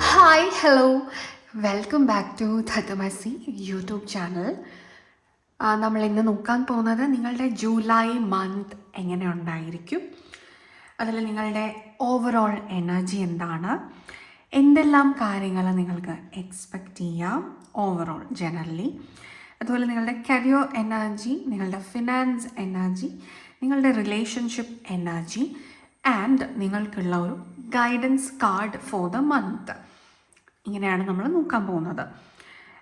Hi hello welcome back to ധതമസി YouTube channel. നമ്മൾ ഇന്ന് നോക്കാൻ പോകുന്നത് നിങ്ങളുടെ ജൂലൈ മന്ത് എങ്ങനെ ഉണ്ടായിരിക്കും, അതിൽ നിങ്ങളുടെ ഓവറോൾ എനർജി എന്താണ്, എന്തെല്ലാം കാര്യങ്ങൾ നിങ്ങൾക്ക് എക്സ്പെക്റ്റ് ചെയ്യാം ഓവറോൾ ജനറലി, അതുപോലെ നിങ്ങളുടെ കരിയർ എനർജി, നിങ്ങളുടെ ഫിനാൻസ് എനർജി, നിങ്ങളുടെ റിലേഷൻഷിപ്പ് എനർജി ആൻഡ് നിങ്ങൾക്കുള്ള ഒരു guidance card for the month. ഇങ്ങനെയാണ് നമ്മൾ നോക്കാൻ പോകുന്നത്.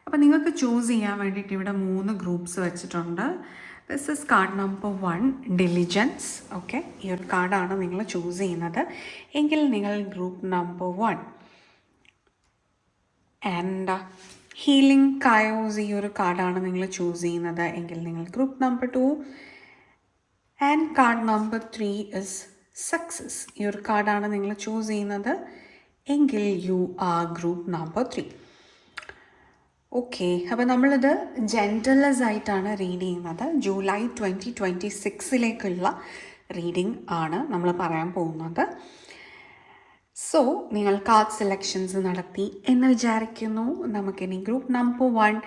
അപ്പോൾ നിങ്ങൾക്ക് ചൂസ് ചെയ്യാൻ വേണ്ടിയിട്ട് ഇവിടെ 3 ഗ്രൂപ്പ്സ് വെച്ചിട്ടുണ്ട്. This is card number 1 diligence. Okay, ഈ ഒരു കാർഡാണ് നിങ്ങൾ ചൂസ് ചെയ്യുന്നത് എങ്കിൽ നിങ്ങൾ group number 1. And healing chaos, ഈ ഒരു കാർഡാണ് നിങ്ങൾ ചൂസ് ചെയ്യുന്നത് എങ്കിൽ നിങ്ങൾ group number 2. And card number 3 is success, ഈ ഒരു കാർഡാണ് നിങ്ങൾ ചൂസ് ചെയ്യുന്നത് എങ്കിൽ you are group number 3. Okay, അപ്പോൾ നമ്മളിത് ജെൻറലസ് ആയിട്ടാണ് റീഡ് ചെയ്യുന്നത്. ജൂലൈ 2026 റീഡിംഗ് ആണ് നമ്മൾ പറയാൻ പോകുന്നത്. സോ നിങ്ങൾ കാർഡ് സെലക്ഷൻസ് നടത്തി എന്ന് വിചാരിക്കുന്നു. നമുക്കിനി ഗ്രൂപ്പ് നമ്പർ 1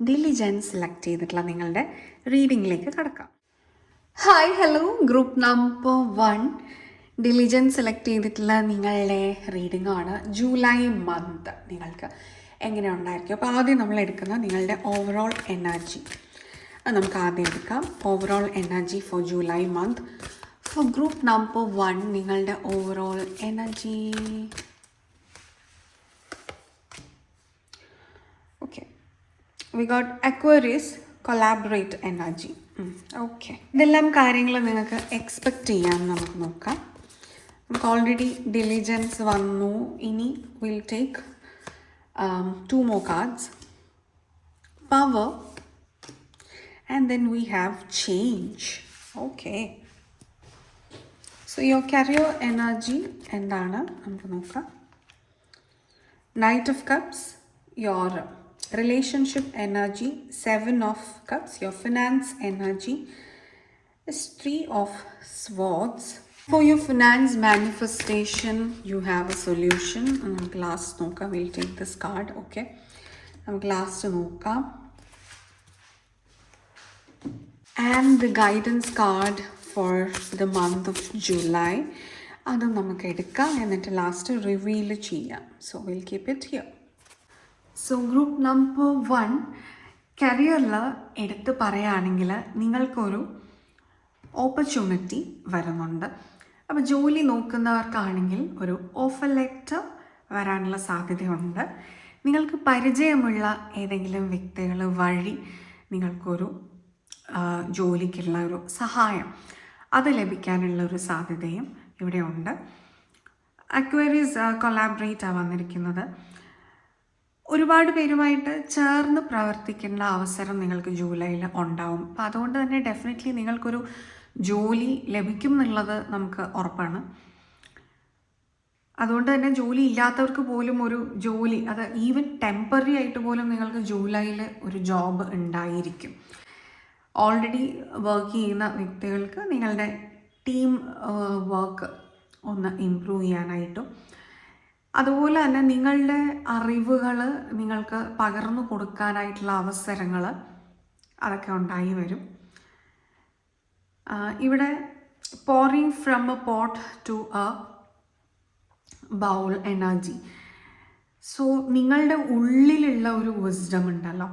ഡിലിജൻസ് സെലക്ട് ചെയ്തിട്ടുള്ള നിങ്ങളുടെ റീഡിങ്ങിലേക്ക് കടക്കാം. Hi hello, group number 1 diligence select ചെയ്തിട്ടുള്ള നിങ്ങളുടെ റീഡിംഗ് ആണ്. ജൂലൈ മന്ത് നിങ്ങൾക്ക് എങ്ങനെ ഉണ്ടായിരിക്കും. അപ്പോൾ ആദ്യം നമ്മൾ എടുക്കുന്ന നിങ്ങളുടെ ഓവറോൾ എനർജി അത് നമുക്ക് ആദ്യം എടുക്കാം. Overall energy for July month for group number 1. നിങ്ങളുടെ overall energy. Okay, we got Aquarius collaborate energy. Okay, ഇതെല്ലാം കാര്യങ്ങൾ നിങ്ങൾക്ക് എക്സ്പെക്റ്റ് ചെയ്യാൻ നമുക്ക് നോക്കാം. നമുക്ക് ഓൾറെഡി ഡിലിജൻസ് വന്നു. ഇനി will take 2 more cards. Power, and then we have change. Okay, so your career energy endana namukku nokka. Knight of Cups, your relationship energy. 7 of Cups, your finance energy is 3 of Swords. For your finance manifestation, you have a solution. Last noka, we'll take this card. Okay, last noka, and the guidance card for the month of July. അത് നമുക്ക് എടുക്കാം എന്നിട്ട് last reveal ചെയ്യാം. So will keep it here. So group number 1 കരിയറിൽ എടുത്ത് പറയുകയാണെങ്കിൽ നിങ്ങൾക്കൊരു opportunity വരുന്നുണ്ട്. അപ്പോൾ ജോലി നോക്കുന്നവർക്കാണെങ്കിൽ ഒരു ഓഫർ ലെറ്റർ വരാനുള്ള സാധ്യതയുണ്ട്. നിങ്ങൾക്ക് പരിചയമുള്ള ഏതെങ്കിലും വ്യക്തികൾ വഴി നിങ്ങൾക്കൊരു ജോലിക്കുള്ള ഒരു സഹായം അത് ലഭിക്കാനുള്ള ഒരു സാധ്യതയും ഇവിടെ ഉണ്ട്. അക്വേറിയസ് കൊളാബറേറ്റാണ് വന്നിരിക്കുന്നത്. ഒരുപാട് പേരുമായിട്ട് ചേർന്ന് പ്രവർത്തിക്കേണ്ട അവസരം നിങ്ങൾക്ക് ജൂലൈയിൽ ഉണ്ടാവും. അപ്പോൾ അതുകൊണ്ട് തന്നെ ഡെഫിനറ്റ്ലി നിങ്ങൾക്കൊരു ജോലി ലഭിക്കും എന്നുള്ളത് നമുക്ക് ഉറപ്പാണ്. അതുകൊണ്ട് തന്നെ ജോലി ഇല്ലാത്തവർക്ക് പോലും ഒരു ജോലി, അത് ഈവൻ ടെമ്പററി ആയിട്ട് പോലും നിങ്ങൾക്ക് ജൂലൈയിൽ ഒരു ജോബ് ഉണ്ടായിരിക്കും. ഓൾറെഡി വർക്ക് ചെയ്യുന്ന വ്യക്തികൾക്ക് നിങ്ങളുടെ ടീം വർക്ക് ഒന്ന് ഇമ്പ്രൂവ് ചെയ്യാനായിട്ടും അതുപോലെ തന്നെ നിങ്ങളുടെ അറിവുകൾ നിങ്ങൾക്ക് പകർന്നു കൊടുക്കാനായിട്ടുള്ള അവസരങ്ങൾ അതൊക്കെ ഉണ്ടായി വരും. ഇവിടെ pouring from a pot to a bowl energy. So നിങ്ങളുടെ ഉള്ളിലുള്ള ഒരു വിസ്ഡം ഉണ്ടല്ലോ,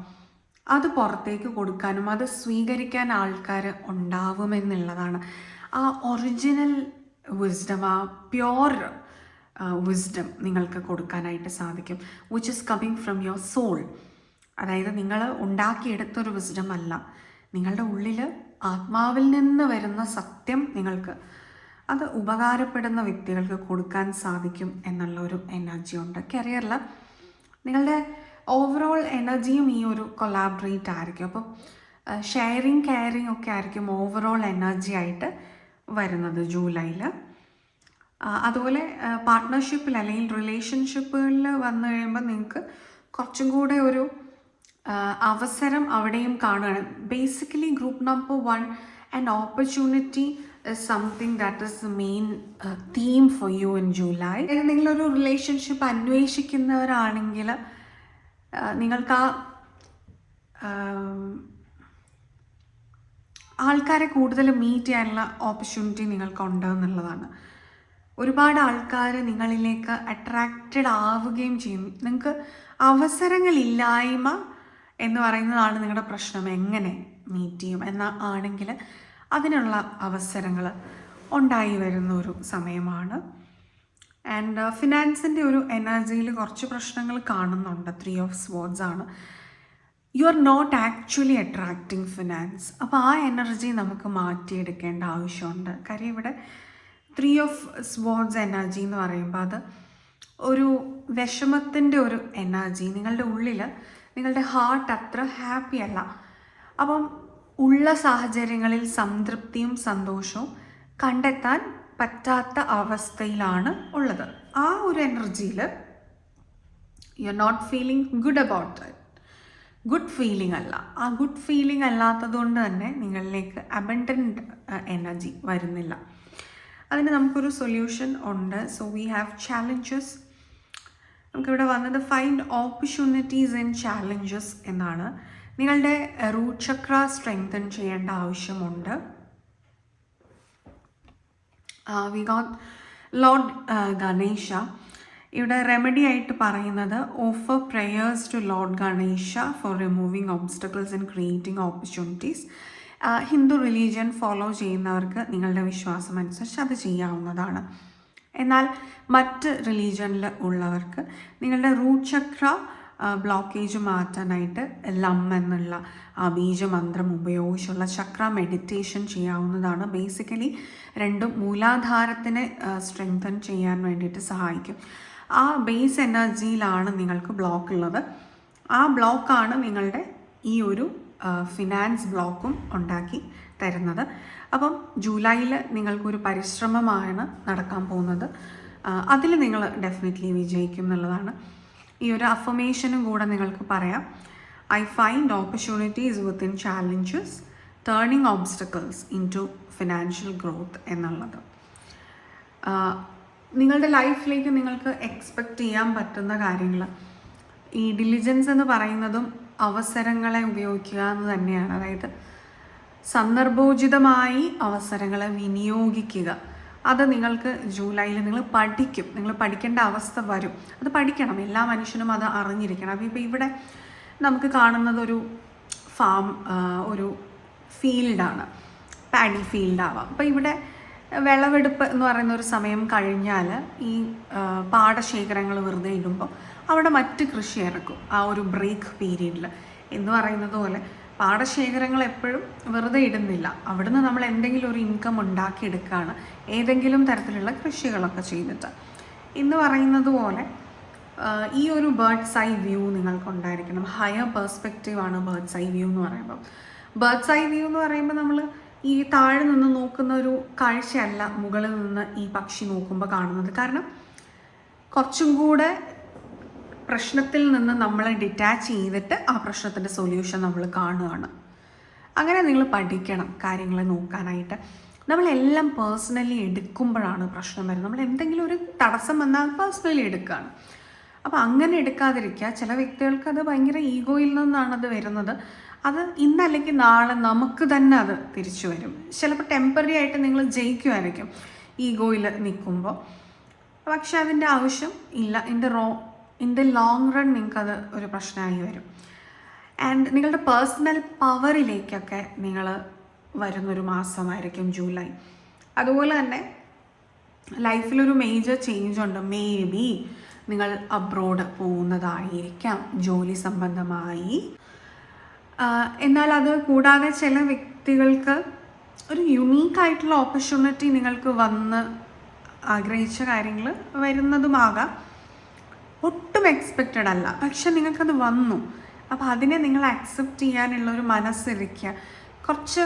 അത് പുറത്തേക്ക് കൊടുക്കാനും അത് സ്വീകരിക്കാൻ ആൾക്കാർ ഉണ്ടാവുമെന്നുള്ളതാണ്. ആ ഒറിജിനൽ വിസ്ഡം, ആ പ്യോർ വിസ്ഡം നിങ്ങൾക്ക് കൊടുക്കാനായിട്ട് സാധിക്കും. Which is coming from your soul. അതായത് നിങ്ങൾ ഉണ്ടാക്കിയെടുത്തൊരു വിസ്ഡം അല്ല, നിങ്ങളുടെ ഉള്ളിൽ ആത്മാവിൽ നിന്ന് വരുന്ന സത്യം നിങ്ങൾക്ക് അത് ഉപകാരപ്പെടുന്ന വ്യക്തികൾക്ക് കൊടുക്കാൻ സാധിക്കും എന്നുള്ള ഒരു എനർജി ഉണ്ട്. കരിയറിൽ നിങ്ങളുടെ ഓവറോൾ എനർജിയും ഈ ഒരു കൊളാബറേറ്റ് ആയിരിക്കും. അപ്പം ഷെയറിങ് കെയറിങ് ഒക്കെ ആയിരിക്കും ഓവറോൾ എനർജി ആയിട്ട് വരുന്നത് ജൂലൈയിൽ. അതുപോലെ പാർട്ട്ണർഷിപ്പിൽ അല്ലെങ്കിൽ റിലേഷൻഷിപ്പുകളിൽ വന്നു കഴിയുമ്പോൾ നിങ്ങൾക്ക് കുറച്ചും കൂടെ ഒരു അവസരം അവിടെയും കാണുകയാണ്. Basically group number 1 and opportunity is something that is the main theme for you in July. നിങ്ങളൊരു റിലേഷൻഷിപ്പ് അന്വേഷിക്കുന്നവരാണെങ്കിൽ നിങ്ങൾക്ക് ആൾക്കാരെ കൂടുതൽ മീറ്റ് ചെയ്യാനുള്ള ഓപ്പർച്യൂണിറ്റി നിങ്ങൾക്കുണ്ട് എന്നുള്ളതാണ്. ഒരുപാട് ആൾക്കാർ നിങ്ങളിലേക്ക് അട്രാക്റ്റഡ് ആവുകയും ചെയ്യും. നിങ്ങൾക്ക് അവസരങ്ങളില്ലായ്മ എന്ന് പറയുന്നതാണ് നിങ്ങളുടെ പ്രശ്നം. എങ്ങനെ മീറ്റ് ചെയ്യും ആണെങ്കിൽ അതിനുള്ള അവസരങ്ങൾ ഉണ്ടായി വരുന്ന ഒരു സമയമാണ്. ആൻഡ് ഫിനാൻസിൻ്റെ ഒരു എനർജിയിൽ കുറച്ച് പ്രശ്നങ്ങൾ കാണുന്നുണ്ട്. 3 of Swords ആണ്. You are not actually attracting finance. അപ്പോൾ ആ എനർജി നമുക്ക് മാറ്റിയെടുക്കേണ്ട ആവശ്യമുണ്ട്. കാര്യം ഇവിടെ 3 of Swords എനർജി എന്ന് പറയുമ്പോൾ അത് ഒരു വിഷമത്തിൻ്റെ ഒരു എനർജി. നിങ്ങളുടെ ഉള്ളിൽ നിങ്ങളുടെ ഹാർട്ട് അത്ര ഹാപ്പി അല്ല. അപ്പം ഉള്ള സാഹചര്യങ്ങളിൽ സംതൃപ്തിയും സന്തോഷവും കണ്ടെത്താൻ പറ്റാത്ത അവസ്ഥയിലാണ് ഉള്ളത്. ആ ഒരു എനർജിയിൽ you are not feeling good about that. Good feeling അല്ല. ആ ഗുഡ് ഫീലിംഗ് അല്ലാത്തത് കൊണ്ട് തന്നെ നിങ്ങളിലേക്ക് അബണ്ടൻറ്റ് എനർജി വരുന്നില്ല. അതിന് നമുക്കൊരു സൊല്യൂഷൻ ഉണ്ട്. So we have challenges. നമുക്കിവിടെ വന്നത് ഫൈൻഡ് ഓപ്പർച്യൂണിറ്റീസ് ആൻഡ് ചാലഞ്ചസ് എന്നാണ്. നിങ്ങളുടെ റൂട്ട് ചക്ര സ്ട്രെങ്തൻ ചെയ്യേണ്ട ആവശ്യമുണ്ട്. We got lord Ganesha. ഇവിടെ റെമഡി ആയിട്ട് പറയുന്നത് offer prayers to lord Ganesha for removing obstacles and creating opportunities. Hindu religion follow ചെയ്യുന്നവർക്ക് നിങ്ങളുടെ വിശ്വാസം അനുസരിച്ച് അത് ചെയ്യാവുന്നതാണ്. എന്നാൽ മറ്റ് റിലീജിയനിൽ ഉള്ളവർക്ക് നിങ്ങളുടെ റൂട്ട് ചക്ര ബ്ലോക്കേജ് മാറ്റാനായിട്ട് ലം എന്നുള്ള ആ ബീജമന്ത്രം ഉപയോഗിച്ചുള്ള ചക്ര മെഡിറ്റേഷൻ ചെയ്യാവുന്നതാണ്. ബേസിക്കലി രണ്ടും മൂലാധാരത്തിനെ സ്ട്രെങ്തൻ ചെയ്യാൻ വേണ്ടിയിട്ട് സഹായിക്കും. ആ ബേസ് എനർജിയിലാണ് നിങ്ങൾക്ക് ബ്ലോക്ക് ഉള്ളത്. ആ ബ്ലോക്കാണ് നിങ്ങളുടെ ഈ ഒരു ഫിനാൻസ് ബ്ലോക്കും ഉണ്ടാക്കി തരുന്നത്. അപ്പം ജൂലൈയിൽ നിങ്ങൾക്കൊരു പരിശ്രമമാണ് നടക്കാൻ പോകുന്നത്. അതിൽ നിങ്ങൾ ഡെഫിനറ്റ്ലി വിജയിക്കും എന്നുള്ളതാണ്. ഈ ഒരു അഫർമേഷനും കൂടെ നിങ്ങൾക്ക് പറയാം. I find opportunities within challenges turning obstacles into financial growth എന്നുള്ളത്. നിങ്ങളുടെ ലൈഫിലേക്ക് നിങ്ങൾക്ക് എക്സ്പെക്റ്റ് ചെയ്യാൻ പറ്റുന്ന കാര്യങ്ങൾ, ഈ ഡിലിജൻസ് എന്ന് പറയുന്നതും അവസരങ്ങളെ ഉപയോഗിക്കുക എന്ന് തന്നെയാണ്. അതായത് സന്ദർഭോചിതമായി അവസരങ്ങളെ വിനിയോഗിക്കുക. അത് നിങ്ങൾക്ക് ജൂലൈയിൽ നിങ്ങൾ പഠിക്കും. നിങ്ങൾ പഠിക്കേണ്ട അവസ്ഥ വരും. അത് പഠിക്കണം. എല്ലാ മനുഷ്യനും അത് അറിഞ്ഞിരിക്കണം. അപ്പോൾ ഇപ്പോൾ ഇവിടെ നമുക്ക് കാണുന്നത് ഒരു ഫാം, ഒരു ഫീൽഡാണ്, പാഡി ഫീൽഡാവാം. അപ്പോൾ ഇവിടെ വിളവെടുപ്പ് എന്ന് പറയുന്ന ഒരു സമയം കഴിഞ്ഞാൽ ഈ പാടശേഖരങ്ങൾ വെറുതെ ഇടുമ്പോൾ അവിടെ മറ്റ് കൃഷി ഇറക്കും. ആ ഒരു ബ്രേക്ക് പീരീഡിൽ എന്ന് പറയുന്നത് പോലെ പാടശേഖരങ്ങൾ എപ്പോഴും വെറുതെ ഇടുന്നില്ല. അവിടുന്ന് നമ്മൾ എന്തെങ്കിലും ഒരു ഇൻകം ഉണ്ടാക്കിയെടുക്കുകയാണ്, ഏതെങ്കിലും തരത്തിലുള്ള കൃഷികളൊക്കെ ചെയ്തിട്ട്. എന്ന് പറയുന്നത് പോലെ ഈ ഒരു ബേർഡ്സ് ഐ വ്യൂ നിങ്ങൾക്കുണ്ടായിരിക്കണം. ഹയർ പെർസ്പെക്റ്റീവാണ് ബേർഡ്സ് ഐ വ്യൂ എന്ന് പറയുമ്പോൾ. ബേർഡ്സ് ഐ വ്യൂ എന്ന് പറയുമ്പോൾ നമ്മൾ ഈ താഴെ നിന്ന് നോക്കുന്ന ഒരു കാഴ്ചയല്ല മുകളിൽ നിന്ന് ഈ പക്ഷി നോക്കുമ്പോൾ കാണുന്നത്. കാരണം കുറച്ചും കൂടെ പ്രശ്നത്തിൽ നിന്ന് നമ്മളെ ഡിറ്റാച്ച് ചെയ്തിട്ട് ആ പ്രശ്നത്തിൻ്റെ സൊല്യൂഷൻ നമ്മൾ കാണുകയാണ്. അങ്ങനെ നിങ്ങൾ പഠിക്കണം കാര്യങ്ങളെ നോക്കാനായിട്ട്. നമ്മളെല്ലാം പേഴ്സണലി എടുക്കുമ്പോഴാണ് പ്രശ്നം വരുന്നത്. നമ്മൾ എന്തെങ്കിലും ഒരു തടസ്സം വന്നാൽ പേഴ്സണലി എടുക്കുകയാണ്. അപ്പോൾ അങ്ങനെ എടുക്കാതിരിക്കുക. ചില വ്യക്തികൾക്ക് അത് ഭയങ്കര ഈഗോയിൽ നിന്നാണ് അത് വരുന്നത്. അത് ഇന്നല്ലെങ്കിൽ നാളെ നമുക്ക് തന്നെ അത് തിരിച്ചു വരും. ചിലപ്പോൾ ടെമ്പററി ആയിട്ട് നിങ്ങൾ ജയിക്കുമായിരിക്കും ഈഗോയിൽ നിൽക്കുമ്പോൾ. പക്ഷെ അതിൻ്റെ ആവശ്യം ഇല്ല. ഇൻ ദ ലോങ് റൺ നിങ്ങൾക്കത് ഒരു പ്രശ്നമായി വരും. ആൻഡ് നിങ്ങളുടെ പേഴ്സണൽ പവറിലേക്കൊക്കെ നിങ്ങൾ വരുന്നൊരു മാസമായിരിക്കും ജൂലൈ. അതുപോലെ തന്നെ ലൈഫിലൊരു മേജർ ചേഞ്ച് ഉണ്ട്. മേ ബി നിങ്ങൾ അബ്രോഡ് പോകുന്നതായിരിക്കാം ജോലി സംബന്ധമായി. എന്നാൽ അത് കൂടാതെ ചില വ്യക്തികൾക്ക് ഒരു യുണീക്കായിട്ടുള്ള ഓപ്പർച്യൂണിറ്റി നിങ്ങൾക്ക് വന്ന് ആഗ്രഹിച്ച കാര്യങ്ങൾ വരുന്നതുമാകാം. ഒട്ടും എക്സ്പെക്റ്റഡ് അല്ല, പക്ഷെ നിങ്ങൾക്കത് വന്നു. അപ്പോൾ അതിനെ നിങ്ങൾ അക്സെപ്റ്റ് ചെയ്യാനുള്ളൊരു മനസ്സിരിക്കുക. കുറച്ച്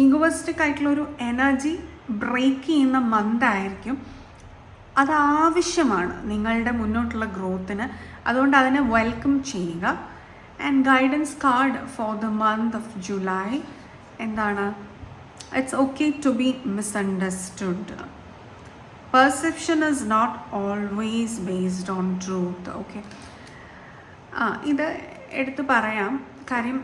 ഈഗോയിസ്റ്റിക് ആയിട്ടുള്ളൊരു എനർജി ബ്രേക്ക് ചെയ്യുന്ന മന്തായിരിക്കും. അത് ആവശ്യമാണ് നിങ്ങളുടെ മുന്നോട്ടുള്ള ഗ്രോത്തിന്. അതുകൊണ്ട് അതിനെ വെൽക്കം ചെയ്യുക. And guidance card for the month of July എന്താണ്? It's okay to be misunderstood. Perception is not always based on truth. Okay. ഇത് എടുത്ത് പറയാം. കാര്യം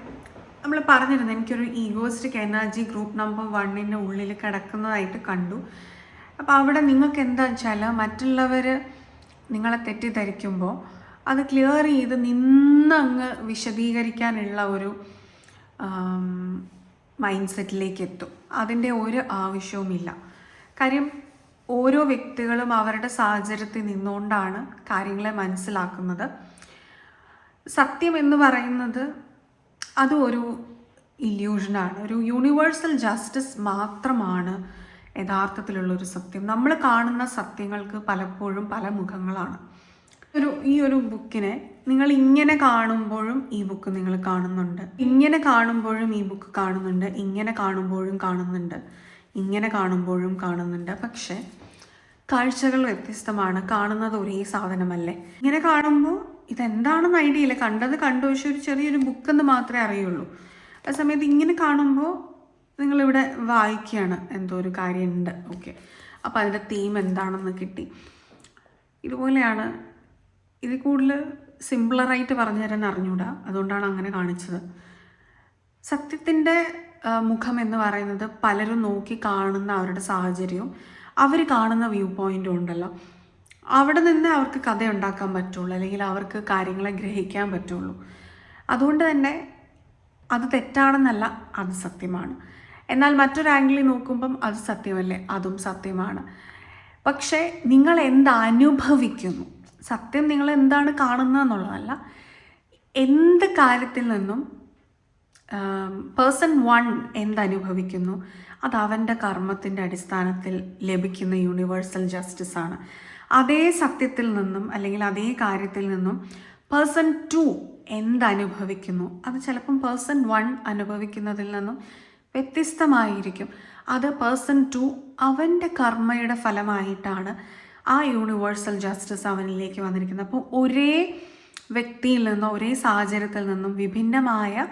നമ്മൾ പറഞ്ഞിരുന്നു, എനിക്കൊരു ഈഗോയിസ്റ്റിക് എനർജി ഗ്രൂപ്പ് നമ്പർ 1 ഉള്ളിൽ കിടക്കുന്നതായിട്ട് കണ്ടു. അപ്പോൾ അവിടെ നിങ്ങൾക്ക് എന്താണെന്ന് വെച്ചാൽ മറ്റുള്ളവർ നിങ്ങളെ തെറ്റിദ്ധരിക്കുമ്പോൾ അത് ക്ലിയർ ചെയ്ത് നിന്നങ്ങ് വിശദീകരിക്കാനുള്ള ഒരു മൈൻഡ് സെറ്റിലേക്ക് എത്തും. അതിൻ്റെ ഒരു ആവശ്യവുമില്ല. കാര്യം ഓരോ വ്യക്തികളും അവരുടെ സാഹചര്യത്തിൽ നിന്നുകൊണ്ടാണ് കാര്യങ്ങളെ മനസ്സിലാക്കുന്നത്. സത്യം എന്ന് പറയുന്നത് അത് ഒരു ഇല്യൂഷനാണ്. ഒരു യൂണിവേഴ്സൽ ജസ്റ്റിസ് മാത്രമാണ് യഥാർത്ഥത്തിലുള്ളൊരു സത്യം. നമ്മൾ കാണുന്ന സത്യങ്ങൾക്ക് പലപ്പോഴും പല മുഖങ്ങളാണ്. ഈ ഒരു ബുക്കിനെ നിങ്ങൾ ഇങ്ങനെ കാണുമ്പോഴും ഈ ബുക്ക് നിങ്ങൾ കാണുന്നുണ്ട്, ഇങ്ങനെ കാണുമ്പോഴും ഈ ബുക്ക് കാണുന്നുണ്ട്, ഇങ്ങനെ കാണുമ്പോഴും കാണുന്നുണ്ട്, ഇങ്ങനെ കാണുമ്പോഴും കാണുന്നുണ്ട്. പക്ഷേ കാഴ്ചകൾ വ്യത്യസ്തമാണ്. കാണുന്നത് ഒരേ സാധനമല്ലേ. ഇങ്ങനെ കാണുമ്പോൾ ഇതെന്താണെന്ന് ഐഡിയ ഇല്ല. കണ്ടത് കണ്ടു, പക്ഷെ ഒരു ചെറിയൊരു ബുക്കെന്ന് മാത്രമേ അറിയുള്ളൂ. ആ സമയത്ത് ഇങ്ങനെ കാണുമ്പോൾ നിങ്ങളിവിടെ വായിക്കുകയാണ്, എന്തോ ഒരു കാര്യമുണ്ട്. ഓക്കെ, അപ്പോൾ അതിൻ്റെ തീം എന്താണെന്ന് കിട്ടി. ഇതുപോലെയാണ്. ഇത് കൂടുതൽ സിംപിളറായിട്ട് പറഞ്ഞു തരാൻ അറിഞ്ഞൂടാ, അതുകൊണ്ടാണ് അങ്ങനെ കാണിച്ചത്. സത്യത്തിൻ്റെ മുഖം എന്ന് പറയുന്നത് പലരും നോക്കി കാണുന്ന അവരുടെ സാഹചര്യവും അവർ കാണുന്ന വ്യൂ പോയിൻറ്റും ഉണ്ടല്ലോ, അവിടെ നിന്ന് അവർക്ക് കഥ ഉണ്ടാക്കാൻ പറ്റുള്ളൂ, അല്ലെങ്കിൽ അവർക്ക് കാര്യങ്ങളെ ഗ്രഹിക്കാൻ പറ്റുള്ളൂ. അതുകൊണ്ട് തന്നെ അത് തെറ്റാണെന്നല്ല, അത് സത്യമാണ്. എന്നാൽ മറ്റൊരു ആംഗിളിൽ നോക്കുമ്പം അത് സത്യമല്ലേ, അതും സത്യമാണ്. പക്ഷേ നിങ്ങൾ അനുഭവിക്കുന്നു, സത്യം നിങ്ങൾ എന്താണ് കാണുന്നത് എന്നുള്ളതല്ല, എന്ത് കാര്യത്തിൽ നിന്നും പേഴ്സൺ 1 എന്തനുഭവിക്കുന്നു അത് അവൻ്റെ കർമ്മത്തിൻ്റെ അടിസ്ഥാനത്തിൽ ലഭിക്കുന്ന യൂണിവേഴ്സൽ ജസ്റ്റിസ് ആണ്. അതേ സത്യത്തിൽ നിന്നും അല്ലെങ്കിൽ അതേ കാര്യത്തിൽ നിന്നും പേഴ്സൺ 2 എന്തനുഭവിക്കുന്നു അത് ചിലപ്പം പേഴ്സൺ 1 അനുഭവിക്കുന്നതിൽ നിന്നും വ്യത്യസ്തമായിരിക്കും. അത് പേഴ്സൺ 2 അവൻ്റെ കർമ്മയുടെ ഫലമായിട്ടാണ് ആ യൂണിവേഴ്സൽ ജസ്റ്റിസ് അവനിലേക്ക് വന്നിരിക്കുന്നത്. അപ്പോൾ ഒരേ വ്യക്തിയിൽ നിന്നും ഒരേ സാഹചര്യത്തിൽ നിന്നും വിഭിന്നമായ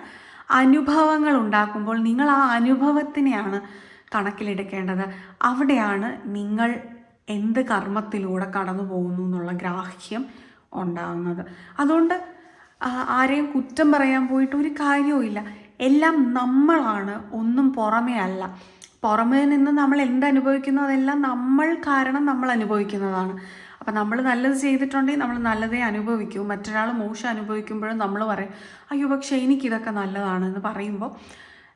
അനുഭവങ്ങൾ ഉണ്ടാക്കുമ്പോൾ നിങ്ങൾ ആ അനുഭവത്തിനെയാണ് കണക്കിലെടുക്കേണ്ടത്. അവിടെയാണ് നിങ്ങൾ എന്ത് കർമ്മത്തിലൂടെ കടന്നു പോകുന്നു എന്നുള്ള ഗ്രാഹ്യം ഉണ്ടാകുന്നത്. അതുകൊണ്ട് ആരെയും കുറ്റം പറയാൻ പോയിട്ട് ഒരു കാര്യവുമില്ല. എല്ലാം നമ്മളാണ്, ഒന്നും പുറമേ അല്ല. പുറമേ നിന്ന് നമ്മൾ എന്തനുഭവിക്കുന്നു അതെല്ലാം നമ്മൾ കാരണം നമ്മൾ അനുഭവിക്കുന്നതാണ്. അപ്പം നമ്മൾ നല്ലത് ചെയ്തിട്ടുണ്ടെങ്കിൽ നമ്മൾ നല്ലതേ അനുഭവിക്കൂ. മറ്റൊരാൾ മോശം അനുഭവിക്കുമ്പോഴും നമ്മൾ പറയും അയ്യോ പക്ഷേ എനിക്കിതൊക്കെ നല്ലതാണ് എന്ന് പറയുമ്പോൾ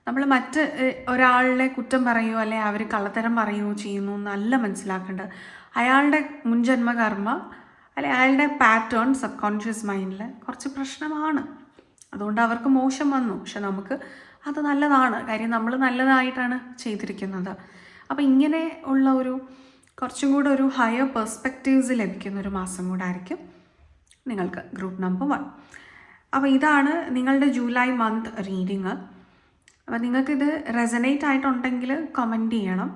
നമ്മൾ മറ്റ് ഒരാളുടെ കുറ്റം പറയുകയോ അല്ലെങ്കിൽ അവർ കള്ളത്തരം പറയുകയോ ചെയ്യുന്നു എന്നല്ല മനസ്സിലാക്കേണ്ടത്. അയാളുടെ മുൻജന്മകർമ്മ അല്ലെങ്കിൽ അയാളുടെ പാറ്റേൺ സബ് കോൺഷ്യസ് മൈൻഡിൽ കുറച്ച് പ്രശ്നമാണ്. അതുകൊണ്ട് അവർക്ക് മോശം വന്നു, പക്ഷെ നമുക്ക് അത് നല്ലതാണ്. കാര്യം നമ്മൾ നല്ലതായിട്ടാണ് ചെയ്തിരിക്കുന്നത്. അപ്പോൾ ഇങ്ങനെ ഉള്ള ഒരു കുറച്ചും കൂടെ ഒരു ഹയർ പെർസ്പെക്റ്റീവ്സ് ലഭിക്കുന്ന ഒരു മാസം കൂടെ ആയിരിക്കും നിങ്ങൾക്ക് ഗ്രൂപ്പ് നമ്പർ 1. അപ്പോൾ ഇതാണ് നിങ്ങളുടെ ജൂലൈ മന്ത് റീഡിങ്. അപ്പോൾ നിങ്ങൾക്കിത് റെസനേറ്റ് ആയിട്ടുണ്ടെങ്കിൽ കമൻറ്റ് ചെയ്യണം.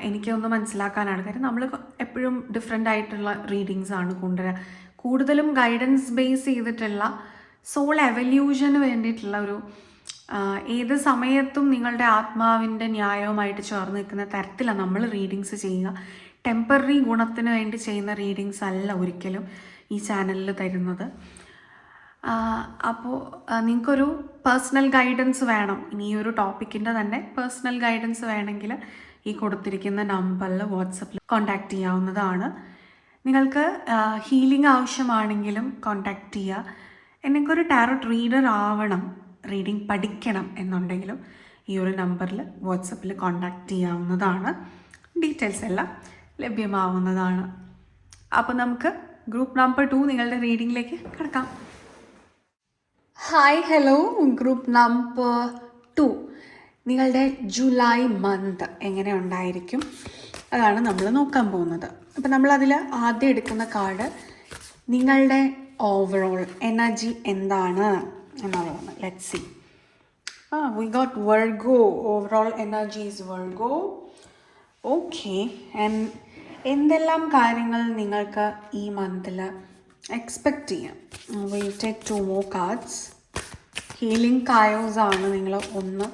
എനിക്കൊന്ന് മനസ്സിലാക്കാനാണ്. കാര്യം നമ്മൾ എപ്പോഴും ഡിഫറെൻ്റ് ആയിട്ടുള്ള റീഡിങ്സാണ് കൊണ്ടുവരിക. കൂടുതലും ഗൈഡൻസ് ബേസ് ചെയ്തിട്ടുള്ള സോൾ എവല്യൂഷന് വേണ്ടിയിട്ടുള്ള ഒരു ഏത് സമയത്തും നിങ്ങളുടെ ആത്മാവിൻ്റെ ന്യായവുമായിട്ട് ചേർന്ന് നിൽക്കുന്ന തരത്തിലാണ് നമ്മൾ റീഡിങ്സ് ചെയ്യുക. ടെമ്പററി ഗുണത്തിന് വേണ്ടി ചെയ്യുന്ന റീഡിങ്സ് അല്ല ഒരിക്കലും ഈ ചാനലിൽ തരുന്നത്. അപ്പോൾ നിങ്ങൾക്കൊരു പേഴ്സണൽ ഗൈഡൻസ് വേണം, ഇനി ഈ ഒരു ടോപ്പിക്കിൻ്റെ തന്നെ പേഴ്സണൽ ഗൈഡൻസ് വേണമെങ്കിൽ ഈ കൊടുത്തിരിക്കുന്ന നമ്പറിൽ വാട്സപ്പിൽ കോൺടാക്റ്റ് ചെയ്യാവുന്നതാണ്. നിങ്ങൾക്ക് ഹീലിംഗ് ആവശ്യമാണെങ്കിലും കോൺടാക്റ്റ് ചെയ്യുക. എനിക്കൊരു ടാരോട്ട് റീഡർ ആവണം, റീഡിങ് പഠിക്കണം എന്നുണ്ടെങ്കിലും ഈ ഒരു നമ്പറിൽ വാട്സപ്പിൽ കോൺടാക്റ്റ് ചെയ്യാവുന്നതാണ്. ഡീറ്റെയിൽസ് എല്ലാം ലഭ്യമാവുന്നതാണ്. അപ്പോൾ നമുക്ക് ഗ്രൂപ്പ് നമ്പർ 2 നിങ്ങളുടെ റീഡിങ്ങിലേക്ക് കിടക്കാം. ഹായ് ഹലോ, ഗ്രൂപ്പ് നമ്പർ 2 നിങ്ങളുടെ ജൂലൈ മന്ത് എങ്ങനെ ഉണ്ടായിരിക്കും അതാണ് നമ്മൾ നോക്കാൻ പോകുന്നത്. അപ്പോൾ നമ്മളതിൽ ആദ്യം എടുക്കുന്ന കാർഡ് നിങ്ങളുടെ ഓവറോൾ എനർജി എന്താണ് എന്നുള്ളതാണ്. Let's see. We got Virgo. Overall energy is Virgo. Okay, and എന്തെല്ലാം കാര്യങ്ങൾ നിങ്ങൾക്ക് ഈ മന്തിൽ എക്സ്പെക്റ്റ് ചെയ്യാം? Will take 2 more cards. Healing chaos ആണ് നിങ്ങൾ ഒന്ന്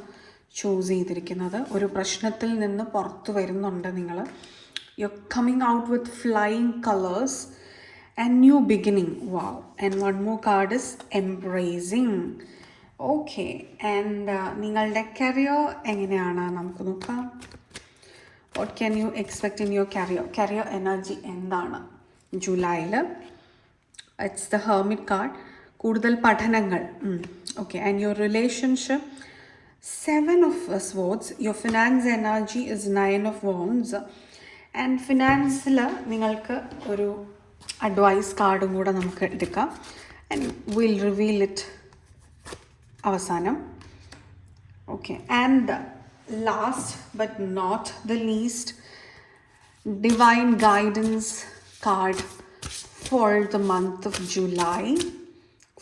ചൂസ് ചെയ്തിരിക്കുന്നത്. ഒരു പ്രശ്നത്തിൽ നിന്ന് പുറത്തു വരുന്നുണ്ട് നിങ്ങൾ. You are coming out with flying colours and new beginning. Wow. And one more card is embracing. Okay. And നിങ്ങളുടെ കരിയർ എങ്ങനെയാണ് നമുക്ക് നോക്കാം. What can you expect in your career energy എന്താണ് ജൂലൈയിൽ? It's the hermit card. കൂടുതൽ പഠനങ്ങൾ. Okay. And your relationship, 7 of Swords. Your finance energy is 9 of Wands. And ഫിനാൻസിൽ നിങ്ങൾക്ക് ഒരു അഡ്വൈസ് കാർഡും കൂടെ നമുക്ക് എടുക്കാം. ആൻഡ് വിൽ റിവീൽ ഇറ്റ് അവസാനം. Okay. And last but not the least, divine guidance card for the month of July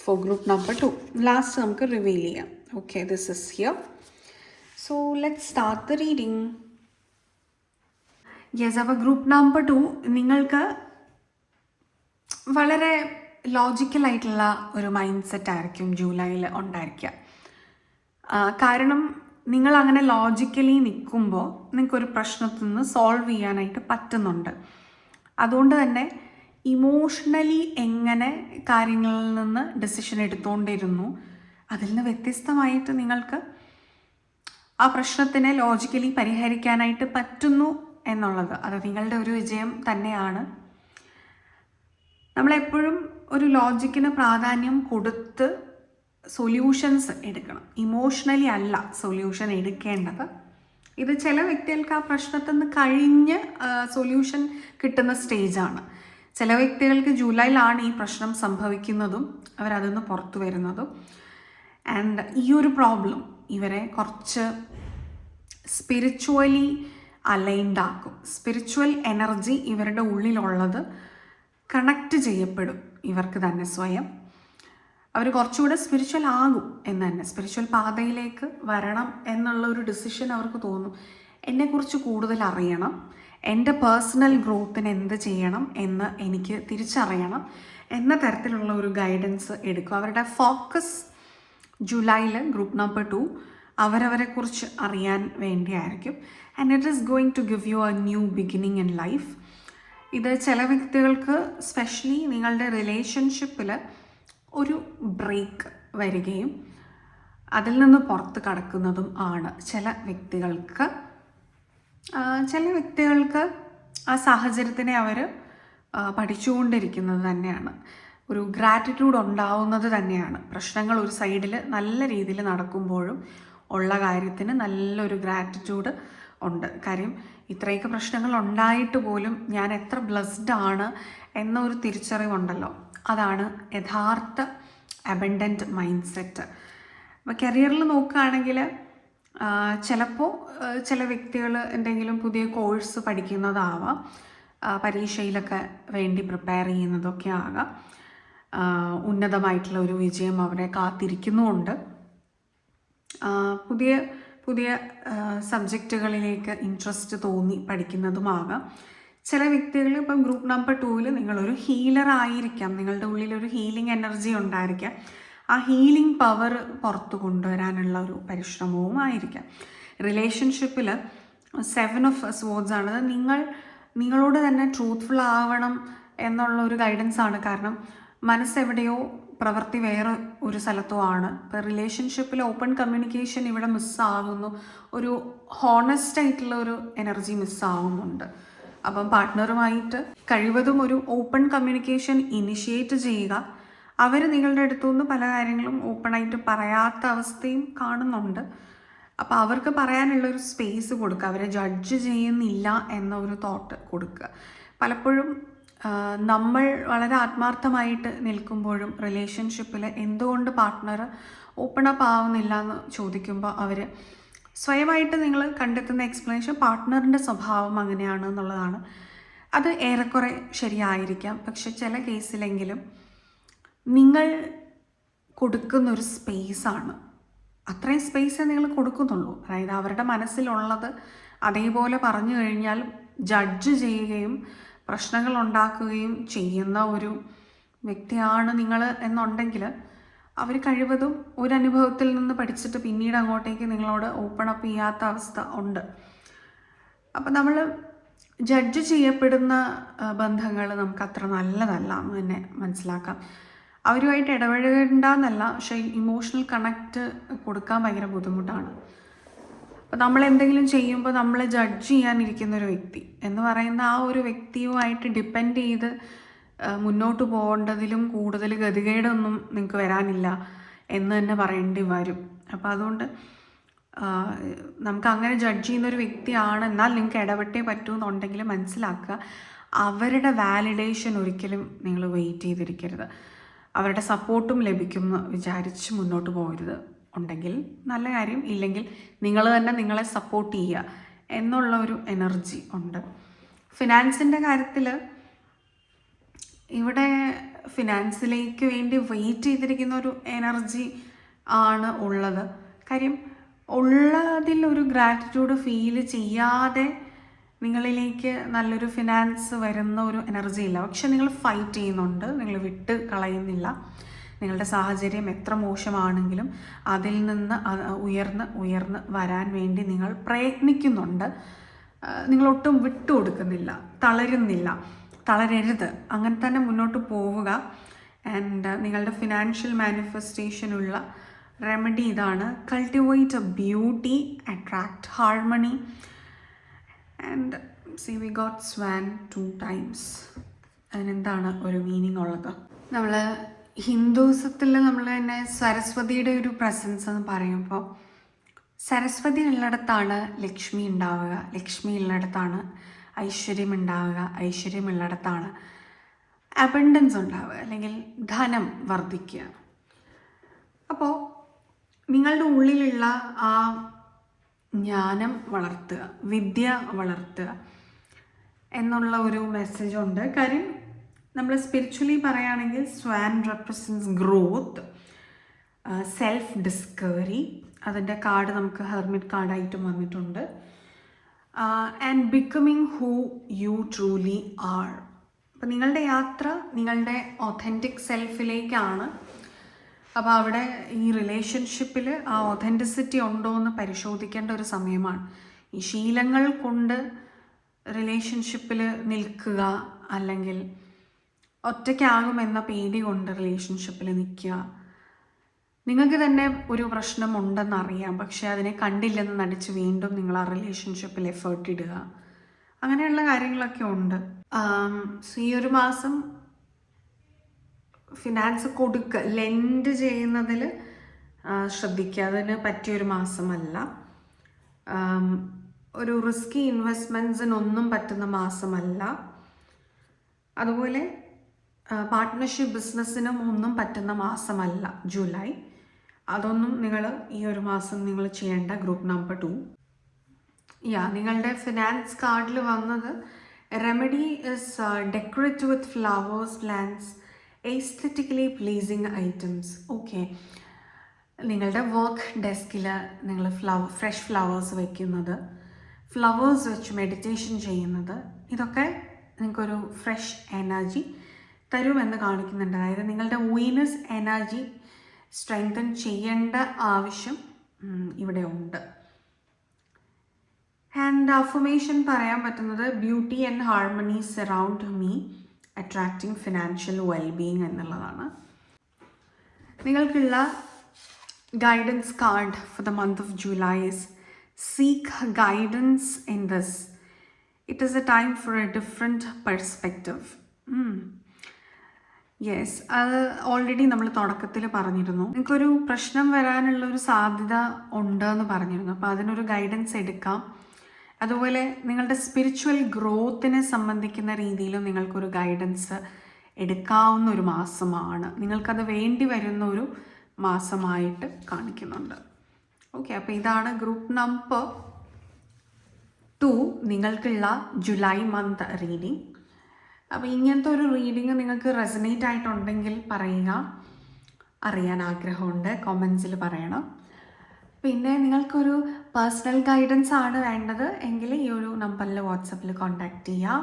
for group number 2. Last നമുക്ക് reveal ചെയ്യാം. Okay, this is here. So let's start the reading. Yes, our group number 2 നിങ്ങൾക്ക് വളരെ ലോജിക്കലായിട്ടുള്ള ഒരു mind set ആയിരിക്കും ജൂലൈയിൽ ഉണ്ടായിരിക്കുക. കാരണം നിങ്ങൾ അങ്ങനെ ലോജിക്കലി നിൽക്കുമ്പോൾ നിങ്ങൾക്കൊരു പ്രശ്നത്തിൽ നിന്ന് സോൾവ് ചെയ്യാനായിട്ട് പറ്റുന്നുണ്ട്. അതുകൊണ്ട് തന്നെ ഇമോഷണലി എങ്ങനെ കാര്യങ്ങളിൽ നിന്ന് ഡിസിഷൻ എടുത്തുകൊണ്ടിരുന്നു, അതിൽ നിന്ന് വ്യത്യസ്തമായിട്ട് നിങ്ങൾക്ക് ആ പ്രശ്നത്തിനെ ലോജിക്കലി പരിഹരിക്കാനായിട്ട് പറ്റുന്നു എന്നുള്ളത് അത് നിങ്ങളുടെ ഒരു വിജയം തന്നെയാണ്. നമ്മളെപ്പോഴും ഒരു ലോജിക്കിന് പ്രാധാന്യം കൊടുത്ത് സൊല്യൂഷൻസ് എടുക്കണം. ഇമോഷണലി അല്ല സൊല്യൂഷൻ എടുക്കേണ്ടത്. ഇത് ചില വ്യക്തികൾക്ക് ആ പ്രശ്നത്തിൽ നിന്ന് കഴിഞ്ഞ് സൊല്യൂഷൻ കിട്ടുന്ന സ്റ്റേജാണ്. ചില വ്യക്തികൾക്ക് ജൂലൈയിലാണ് ഈ പ്രശ്നം സംഭവിക്കുന്നതും അവരതിൽ നിന്ന് പുറത്തു വരുന്നതും. ആൻഡ് ഈ ഒരു പ്രോബ്ലം ഇവരെ കുറച്ച് സ്പിരിച്വലി അലൈൻഡ് ആക്കും. സ്പിരിച്വൽ എനർജി ഇവരുടെ ഉള്ളിലുള്ളത് കണക്റ്റ് ചെയ്യപ്പെടും ഇവർക്ക് തന്നെ സ്വയം. അവർ കുറച്ചുകൂടെ സ്പിരിച്വൽ ആകും എന്ന് തന്നെ, സ്പിരിച്വൽ പാതയിലേക്ക് വരണം എന്നുള്ള ഒരു ഡിസിഷൻ അവർക്ക് തോന്നും. എന്നെക്കുറിച്ച് കൂടുതൽ അറിയണം, എൻ്റെ പേഴ്സണൽ ഗ്രോത്തിന് എന്ത് ചെയ്യണം എന്ന് എനിക്ക് തിരിച്ചറിയണം എന്ന തരത്തിലുള്ള ഒരു ഗൈഡൻസ് എടുക്കും. അവരുടെ ഫോക്കസ് ജൂലൈയിൽ ഗ്രൂപ്പ് നമ്പർ 2 അവരവരെക്കുറിച്ച് അറിയാൻ വേണ്ടിയായിരിക്കും. And it is going to give you a new beginning in life. ഇത് ചില വ്യക്തികൾക്ക് സ്പെഷ്യലി നിങ്ങളുടെ റിലേഷൻഷിപ്പിൽ ഒരു ബ്രേക്ക് വരികയും അതിൽ നിന്ന് പുറത്ത് കടക്കുന്നതും ആണ്. ചില വ്യക്തികൾക്ക് ആ സാഹചര്യത്തിനെ അവർ പഠിച്ചുകൊണ്ടിരിക്കുന്നത് തന്നെയാണ്. ഒരു ഗ്രാറ്റിറ്റ്യൂഡ് ഉണ്ടാവുന്നത് തന്നെയാണ്. പ്രശ്നങ്ങൾ ഒരു സൈഡിൽ നല്ല രീതിയിൽ നടക്കുമ്പോഴും ഉള്ള കാര്യത്തിന് നല്ലൊരു ഗ്രാറ്റിറ്റ്യൂഡ് ഉണ്ട്. കാര്യം ഇത്രയൊക്കെ പ്രശ്നങ്ങൾ ഉണ്ടായിട്ട് പോലും ഞാൻ എത്ര ബ്ലെസ്ഡ് ആണ് എന്നൊരു തിരിച്ചറിവുണ്ടല്ലോ, അതാണ് യഥാർത്ഥ അബൻഡൻറ്റ് മൈൻഡ് സെറ്റ്. അപ്പോൾ കരിയറിൽ നോക്കുകയാണെങ്കിൽ ചിലപ്പോൾ ചില വ്യക്തികൾ എന്തെങ്കിലും പുതിയ കോഴ്സ് പഠിക്കുന്നതാവാം, പരീക്ഷയിലൊക്കെ വേണ്ടി പ്രിപ്പയർ ചെയ്യുന്നതൊക്കെ ആകാം. ഉന്നതമായിട്ടുള്ള ഒരു വിജയം അവരെ കാത്തിരിക്കുന്നുമുണ്ട്. പുതിയ പുതിയ സബ്ജക്റ്റുകളിലേക്ക് ഇൻട്രസ്റ്റ് തോന്നി പഠിക്കുന്നതുമാകാം. ചില വ്യക്തികൾ ഇപ്പം ഗ്രൂപ്പ് നമ്പർ 2 നിങ്ങളൊരു ഹീലർ ആയിരിക്കാം. നിങ്ങളുടെ ഉള്ളിലൊരു ഹീലിംഗ് എനർജി ഉണ്ടായിരിക്കാം. ആ ഹീലിംഗ് പവർ പുറത്തു കൊണ്ടുവരാനുള്ള ഒരു പരിശ്രമവും ആയിരിക്കാം. റിലേഷൻഷിപ്പിൽ 7 of Swords ആണ്. നിങ്ങളോട് തന്നെ ട്രൂത്ത്ഫുൾ ആവണം എന്നുള്ള ഒരു ഗൈഡൻസ് ആണ്. കാരണം മനസ്സെവിടെയോ പ്രവൃത്തി വേറെ ഒരു സ്ഥലത്തോ ആണ്. ഇപ്പോൾ റിലേഷൻഷിപ്പിൽ ഓപ്പൺ കമ്മ്യൂണിക്കേഷൻ ഇവിടെ മിസ്സാകുന്നു. ഒരു ഹോണസ്റ്റ് ആയിട്ടുള്ള ഒരു എനർജി മിസ്സാകുന്നുണ്ട്. അപ്പം പാർട്ട്ണറുമായിട്ട് കഴിവതും ഒരു ഓപ്പൺ കമ്മ്യൂണിക്കേഷൻ ഇനിഷ്യേറ്റ് ചെയ്യുക. അവർ നിങ്ങളുടെ അടുത്തുനിന്ന് പല കാര്യങ്ങളും ഓപ്പണായിട്ട് പറയാത്ത അവസ്ഥയും കാണുന്നുണ്ട്. അപ്പോൾ അവർക്ക് പറയാനുള്ളൊരു സ്പേസ് കൊടുക്കുക. അവരെ ജഡ്ജ് ചെയ്യുന്നില്ല എന്ന ഒരു തോട്ട് കൊടുക്കുക. പലപ്പോഴും നമ്മൾ വളരെ ആത്മാർത്ഥമായിട്ട് നിൽക്കുമ്പോഴും റിലേഷൻഷിപ്പിൽ എന്തുകൊണ്ട് പാർട്ട്ണർ ഓപ്പൺ അപ്പ് ആവുന്നില്ല എന്ന് ചോദിക്കുമ്പോൾ അവർ സ്വയമായിട്ട് നിങ്ങൾ കണ്ടെത്തുന്ന എക്സ്പ്ലനേഷൻ പാർട്ട്ണറിൻ്റെ സ്വഭാവം അങ്ങനെയാണ് എന്നുള്ളതാണ്. അത് ഏറെക്കുറെ ശരിയായിരിക്കാം. പക്ഷെ ചില കേസിലെങ്കിലും നിങ്ങൾ കൊടുക്കുന്നൊരു സ്പേസാണ്, അത്രയും സ്പേസേ നിങ്ങൾ കൊടുക്കുന്നുള്ളൂ. അതായത് അവരുടെ മനസ്സിലുള്ളത് അതേപോലെ പറഞ്ഞു കഴിഞ്ഞാൽ ജഡ്ജ് ചെയ്യുകയും പ്രശ്നങ്ങൾ ഉണ്ടാക്കുകയും ചെയ്യുന്ന ഒരു വ്യക്തിയാണ് നിങ്ങൾ എന്നുണ്ടെങ്കിൽ അവർ കഴിവതും ഒരു അനുഭവത്തിൽ നിന്ന് പഠിച്ചിട്ട് പിന്നീട് അങ്ങോട്ടേക്ക് നിങ്ങളോട് ഓപ്പൺ അപ്പ് ചെയ്യാത്ത അവസ്ഥ ഉണ്ട്. അപ്പം നമ്മൾ ജഡ്ജ് ചെയ്യപ്പെടുന്ന ബന്ധങ്ങൾ നമുക്ക് അത്ര നല്ലതല്ല എന്ന് തന്നെ മനസ്സിലാക്കാം. അവരുമായിട്ട് ഇടപഴകണ്ടെന്നല്ല, പക്ഷേ ഇമോഷണൽ കണക്റ്റ് കൊടുക്കാൻ ഭയങ്കര ബുദ്ധിമുട്ടാണ്. അപ്പോൾ നമ്മൾ എന്തെങ്കിലും ചെയ്യുമ്പോൾ നമ്മളെ ജഡ്ജ് ചെയ്യാനിരിക്കുന്ന ഒരു വ്യക്തി എന്ന് പറയുന്ന ആ ഒരു വ്യക്തിയുമായിട്ട് ഡിപ്പെൻഡ് ചെയ്ത് മുന്നോട്ട് പോകേണ്ടതിലും കൂടുതൽ ഗതികേടൊന്നും നിങ്ങൾക്ക് വരാനില്ല എന്ന് തന്നെ പറയേണ്ടി വരും. അപ്പോൾ അതുകൊണ്ട് നമുക്ക് അങ്ങനെ ജഡ്ജ് ചെയ്യുന്നൊരു വ്യക്തിയാണ്, എന്നാൽ നിങ്ങൾക്ക് ഇടപെട്ടേ പറ്റൂ എന്നുണ്ടെങ്കിൽ മനസ്സിലാക്കുക, അവരുടെ വാലിഡേഷൻ ഒരിക്കലും നിങ്ങൾ വെയിറ്റ് ചെയ്തിരിക്കരുത്. അവരുടെ സപ്പോർട്ടും ലഭിക്കുമെന്ന് വിചാരിച്ച് മുന്നോട്ട് പോകരുത്. ഉണ്ടെങ്കിൽ നല്ല കാര്യം, ഇല്ലെങ്കിൽ നിങ്ങൾ തന്നെ നിങ്ങളെ സപ്പോർട്ട് ചെയ്യുക എന്നുള്ള ഒരു എനർജി ഉണ്ട്. ഫിനാൻസിൻ്റെ കാര്യത്തിൽ ഇവിടെ ഫിനാൻസിലേക്ക് വേണ്ടി വെയിറ്റ് ചെയ്തിരിക്കുന്ന ഒരു എനർജി ആണ് ഉള്ളത്. കാര്യം ഉള്ളതിൽ ഒരു ഗ്രാറ്റിറ്റ്യൂഡ് ഫീൽ ചെയ്യാതെ നിങ്ങളിലേക്ക് നല്ലൊരു ഫിനാൻസ് വരുന്ന ഒരു എനർജി ഇല്ല. പക്ഷെ നിങ്ങൾ ഫൈറ്റ് ചെയ്യുന്നുണ്ട്, നിങ്ങൾ വിട്ട് കളയുന്നില്ല. നിങ്ങളുടെ സാഹചര്യം എത്ര മോശമാണെങ്കിലും അതിൽ നിന്ന് ഉയർന്ന് വരാൻ വേണ്ടി നിങ്ങൾ പ്രയത്നിക്കുന്നുണ്ട്. നിങ്ങളൊട്ടും വിട്ടുകൊടുക്കുന്നില്ല, തളരരുത്, അങ്ങനെ തന്നെ മുന്നോട്ട് പോവുക. ആൻഡ് നിങ്ങളുടെ ഫിനാൻഷ്യൽ മാനിഫെസ്റ്റേഷനുള്ള റെമഡി ഇതാണ്: cultivate A beauty, attract harmony. And C we got swan 2 times. അതിനെന്താണ് ഒരു മീനിങ് ഉള്ളത്? നമ്മൾ ഹിന്ദുസത്തിൽ നമ്മൾ തന്നെ സരസ്വതിയുടെ ഒരു പ്രസൻസ് എന്ന് പറയുമ്പോൾ, സരസ്വതി ഉള്ളിടത്താണ് ലക്ഷ്മി ഉണ്ടാവുക, ലക്ഷ്മി ഉള്ളിടത്താണ് ഐശ്വര്യം ഉണ്ടാവുക, ഐശ്വര്യം ഉള്ളിടത്താണ് അബണ്ടൻസ് ഉണ്ടാവുക, അല്ലെങ്കിൽ ധനം വർദ്ധിക്കുക. അപ്പോൾ നിങ്ങളുടെ ഉള്ളിലുള്ള ആ ജ്ഞാനം വളർത്തുക, വിദ്യ വളർത്തുക എന്നുള്ള ഒരു മെസ്സേജ് ഉണ്ട്. കാര്യം നമ്മൾ സ്പിരിച്വലി പറയുകയാണെങ്കിൽ swan represents growth, self discovery. അതിൻ്റെ കാർഡ് നമുക്ക് ഹെർമിറ്റ് കാർഡായിട്ടും വന്നിട്ടുണ്ട്. And becoming who you truly are. അപ്പം നിങ്ങളുടെ യാത്ര നിങ്ങളുടെ ഒതൻറ്റിക് സെൽഫിലേക്കാണ്. അപ്പോൾ അവിടെ ഈ റിലേഷൻഷിപ്പിൽ ആ ഒതൻറ്റിസിറ്റി ഉണ്ടോ എന്ന് പരിശോധിക്കേണ്ട ഒരു സമയമാണ്. ഈ ശീലങ്ങൾ കൊണ്ട് റിലേഷൻഷിപ്പിൽ നിൽക്കുക, അല്ലെങ്കിൽ ഒറ്റയ്ക്കാകുമെന്ന പേടി കൊണ്ട് റിലേഷൻഷിപ്പിൽ നിൽക്കുക. നിങ്ങൾക്ക് തന്നെ ഒരു പ്രശ്നമുണ്ടെന്നറിയാം, പക്ഷേ അതിനെ കണ്ടില്ലെന്ന് നടിച്ച് വീണ്ടും നിങ്ങൾ ആ റിലേഷൻഷിപ്പിൽ എഫേർട്ട് ഇടുക, അങ്ങനെയുള്ള കാര്യങ്ങളൊക്കെ ഉണ്ട്. ഈ ഒരു മാസം ഫിനാൻസ് ലെൻഡ് ചെയ്യുന്നതിൽ ശ്രദ്ധിക്കുക. അതിന് പറ്റിയൊരു മാസമല്ല. ഒരു റിസ്കി ഇൻവെസ്റ്റ്മെൻറ്റ്സിനൊന്നും പറ്റുന്ന മാസമല്ല. അതുപോലെ പാർട്ട്ണർഷിപ്പ് ബിസിനസ്സിനും ഒന്നും പറ്റുന്ന മാസമല്ല ജൂലൈ. അതൊന്നും നിങ്ങൾ ഈ ഒരു മാസം നിങ്ങൾ ചെയ്യേണ്ട. Group number 2. നിങ്ങളുടെ ഫിനാൻസ് കാർഡിൽ വന്നത് remedy is decorate with flowers, plants, aesthetically pleasing items. Okay, നിങ്ങളുടെ വർക്ക് ഡെസ്കിൽ നിങ്ങൾ ഫ്രഷ് ഫ്ലവേഴ്സ് വയ്ക്കുന്നത്, ഫ്ലവേഴ്സ് വെച്ച് മെഡിറ്റേഷൻ ചെയ്യുന്നത്, ഇതൊക്കെ നിങ്ങൾക്കൊരു ഫ്രഷ് എനർജി തരുമെന്ന് കാണിക്കുന്നുണ്ട്. അതായത് നിങ്ങളുടെ വീനസ് എനർജി സ്ട്രെങ്തൻ ചെയ്യേണ്ട ആവശ്യം ഇവിടെ ഉണ്ട്. ആൻഡ് അഫർമേഷൻ പറയാൻ പറ്റുന്നത് beauty and harmony surround me, attracting financial wellbeing എന്നുള്ളതാണ്. നിങ്ങൾക്കുള്ള guidance card for the month of July is seek guidance in this. It is A time for A different perspective. Yes, അത് already നമ്മൾ തുടക്കത്തിൽ പറഞ്ഞിരുന്നു. നിങ്ങൾക്കൊരു പ്രശ്നം വരാനുള്ളൊരു സാധ്യത ഉണ്ടെന്ന് പറഞ്ഞിരുന്നു. അപ്പോൾ അതിനൊരു ഗൈഡൻസ് എടുക്കാം. അതുപോലെ നിങ്ങളുടെ സ്പിരിച്വൽ ഗ്രോത്തിനെ സംബന്ധിക്കുന്ന രീതിയിലും നിങ്ങൾക്കൊരു ഗൈഡൻസ് എടുക്കാവുന്ന ഒരു മാസമാണ്. നിങ്ങൾക്കത് വേണ്ടി വരുന്ന ഒരു മാസമായിട്ട് കാണിക്കുന്നുണ്ട്. ഓക്കെ, അപ്പോൾ ഇതാണ് ഗ്രൂപ്പ് നമ്പർ 2 നിങ്ങൾക്കുള്ള ജൂലൈ മന്ത് റീഡിങ്. അപ്പോൾ ഇങ്ങനത്തെ ഒരു റീഡിങ് നിങ്ങൾക്ക് റെസനേറ്റ് ആയിട്ടുണ്ടെങ്കിൽ പറയുക. അറിയാൻ ആഗ്രഹമുണ്ട്, കമൻസിൽ പറയണം. പിന്നെ നിങ്ങൾക്കൊരു പേഴ്സണൽ ഗൈഡൻസ് ആണ് വേണ്ടത് എങ്കിൽ ഈ ഒരു നമ്പറിൽ വാട്സപ്പിൽ കോൺടാക്റ്റ് ചെയ്യാം.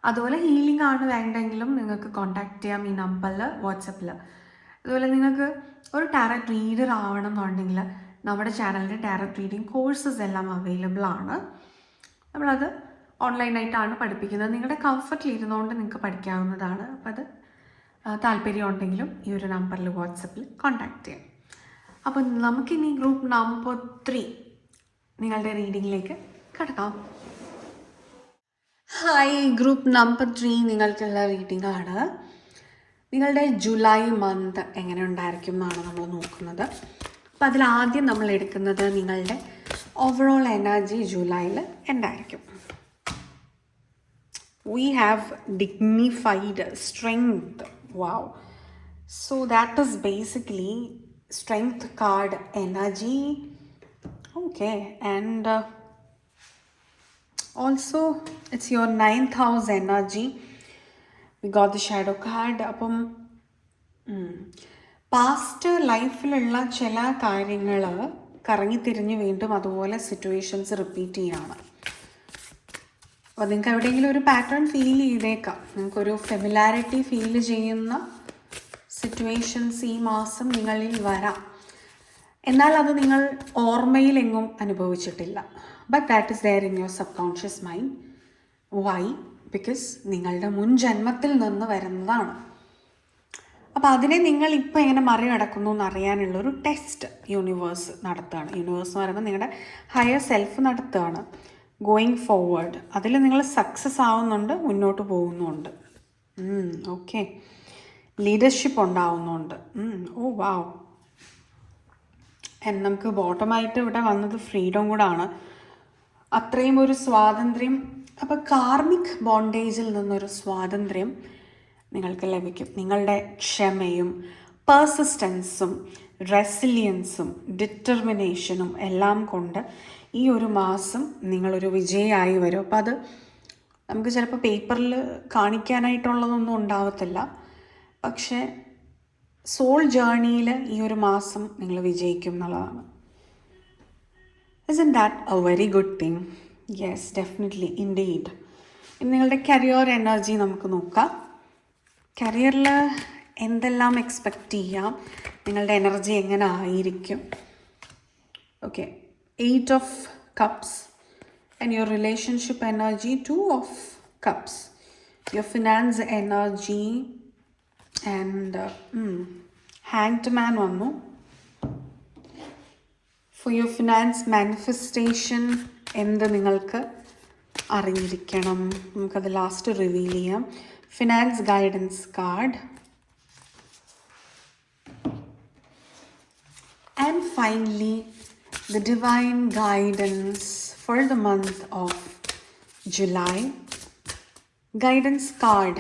അതുപോലെ ഹീലിംഗ് ആണ് വേണ്ടെങ്കിലും നിങ്ങൾക്ക് കോൺടാക്റ്റ് ചെയ്യാം ഈ നമ്പറിൽ വാട്സപ്പിൽ. അതുപോലെ നിങ്ങൾക്ക് ഒരു ടാരറ്റ് റീഡർ ആവണം എന്നുണ്ടെങ്കിൽ നമ്മുടെ ചാനലിൽ ടാരറ്റ് റീഡിങ് കോഴ്സസ് എല്ലാം അവൈലബിൾ ആണ്. നമ്മളത് ഓൺലൈനായിട്ടാണ് പഠിപ്പിക്കുന്നത്. നിങ്ങളുടെ കംഫർട്ടിൽ ഇരുന്നുകൊണ്ട് നിങ്ങൾക്ക് പഠിക്കാവുന്നതാണ്. അപ്പോൾ അത് താല്പര്യം ഉണ്ടെങ്കിലും ഈ ഒരു നമ്പറിൽ വാട്സപ്പിൽ കോൺടാക്റ്റ് ചെയ്യാം. അപ്പോൾ നമുക്കിനി ഗ്രൂപ്പ് നമ്പർ 3 നിങ്ങളുടെ റീഡിങ്ങിലേക്ക് കടക്കാം. ഹായ്, ഗ്രൂപ്പ് നമ്പർ 3 നിങ്ങൾക്കുള്ള റീഡിംഗ് ആണ്. നിങ്ങളുടെ ജൂലൈ മന്ത് എങ്ങനെ ഉണ്ടായിരിക്കും എന്നാണ് നമ്മൾ നോക്കുന്നത്. അപ്പോൾ അതിലാദ്യം നമ്മൾ എടുക്കുന്നത് നിങ്ങളുടെ ഓവറോൾ എനർജി ജൂലൈയിൽ എന്തായിരിക്കും. We have dignified strength. Wow. So that is basically strength card energy. Okay. And also it's your 9th house energy. We got the shadow card. അപ്പം പാസ്റ്റ് ലൈഫിലുള്ള ചില കാര്യങ്ങൾ കറങ്ങിത്തിരിഞ്ഞ് വീണ്ടും അതുപോലെ സിറ്റുവേഷൻസ് റിപ്പീറ്റ് ചെയ്യാണ്. അപ്പോൾ നിങ്ങൾക്ക് എവിടെയെങ്കിലും ഒരു പാറ്റേൺ ഫീൽ ചെയ്തേക്കാം. നിങ്ങൾക്കൊരു ഫെമിലാരിറ്റി ഫീൽ ചെയ്യുന്ന സിറ്റുവേഷൻസ് ഈ മാസം നിങ്ങളിൽ വരാം. എന്നാൽ അത് നിങ്ങൾ ഓർമ്മയിലെങ്ങും അനുഭവിച്ചിട്ടില്ല. But that is there in your subconscious mind. Why? Because നിങ്ങളുടെ മുൻ ജന്മത്തിൽ നിന്ന് വരുന്നതാണ്. അപ്പോൾ അതിനെ നിങ്ങൾ ഇപ്പോൾ എങ്ങനെ മറികടക്കുന്നു എന്നറിയാനുള്ളൊരു ടെസ്റ്റ് യൂണിവേഴ്സ് നടത്തുകയാണ്. യൂണിവേഴ്സ് എന്ന് പറയുമ്പോൾ നിങ്ങളുടെ ഹയർ സെൽഫ് നടത്തുകയാണ്. ഗോയിങ് ഫോർവേഡ് അതിൽ നിങ്ങൾ സക്സസ് ആവുന്നുണ്ട്, മുന്നോട്ട് പോകുന്നുണ്ട്. ഓക്കെ, ലീഡർഷിപ്പ് ഉണ്ടാവുന്നുണ്ട്. ഓ വാവ്. നമുക്ക് ബോട്ടമായിട്ട് ഇവിടെ വന്നത് ഫ്രീഡം കൂടാണ്. അത്രയും ഒരു സ്വാതന്ത്ര്യം. അപ്പോൾ കാർമിക് ബോണ്ടേജിൽ നിന്നൊരു സ്വാതന്ത്ര്യം നിങ്ങൾക്ക് ലഭിക്കും. നിങ്ങളുടെ ക്ഷമയും പെർസിസ്റ്റൻസും റെസിലിയൻസും ഡിറ്റർമിനേഷനും എല്ലാം കൊണ്ട് ഈ ഒരു മാസം നിങ്ങളൊരു വിജയമായി വരും. അപ്പോൾ അത് നമുക്ക് ചിലപ്പോൾ പേപ്പറിൽ കാണിക്കാനായിട്ടുള്ളതൊന്നും ഉണ്ടാവത്തില്ല. പക്ഷേ സോൾ ജേർണിയിൽ ഈ ഒരു മാസം നിങ്ങൾ വിജയിക്കും എന്നുള്ളതാണ്. Isn't that a very good thing? Yes, definitely, indeed. ഇനി നിങ്ങളുടെ കരിയർ എനർജി നമുക്ക് നോക്കാം. കരിയറിൽ എന്തെല്ലാം എക്സ്പെക്റ്റ് ചെയ്യാം, നിങ്ങളുടെ എനർജി എങ്ങനെ ആയിരിക്കും. Okay, 8 of Cups and your relationship energy, 2 of Cups, your finance energy and Hanged Man വന്നു. For your finance manifestation എന്ത് നിങ്ങൾക്ക് അറിഞ്ഞിരിക്കണം, നമുക്കത് ലാസ്റ്റ് റിവീൽ ചെയ്യാം. Finance guidance card. And finally, the divine guidance for the month of July. Guidance card.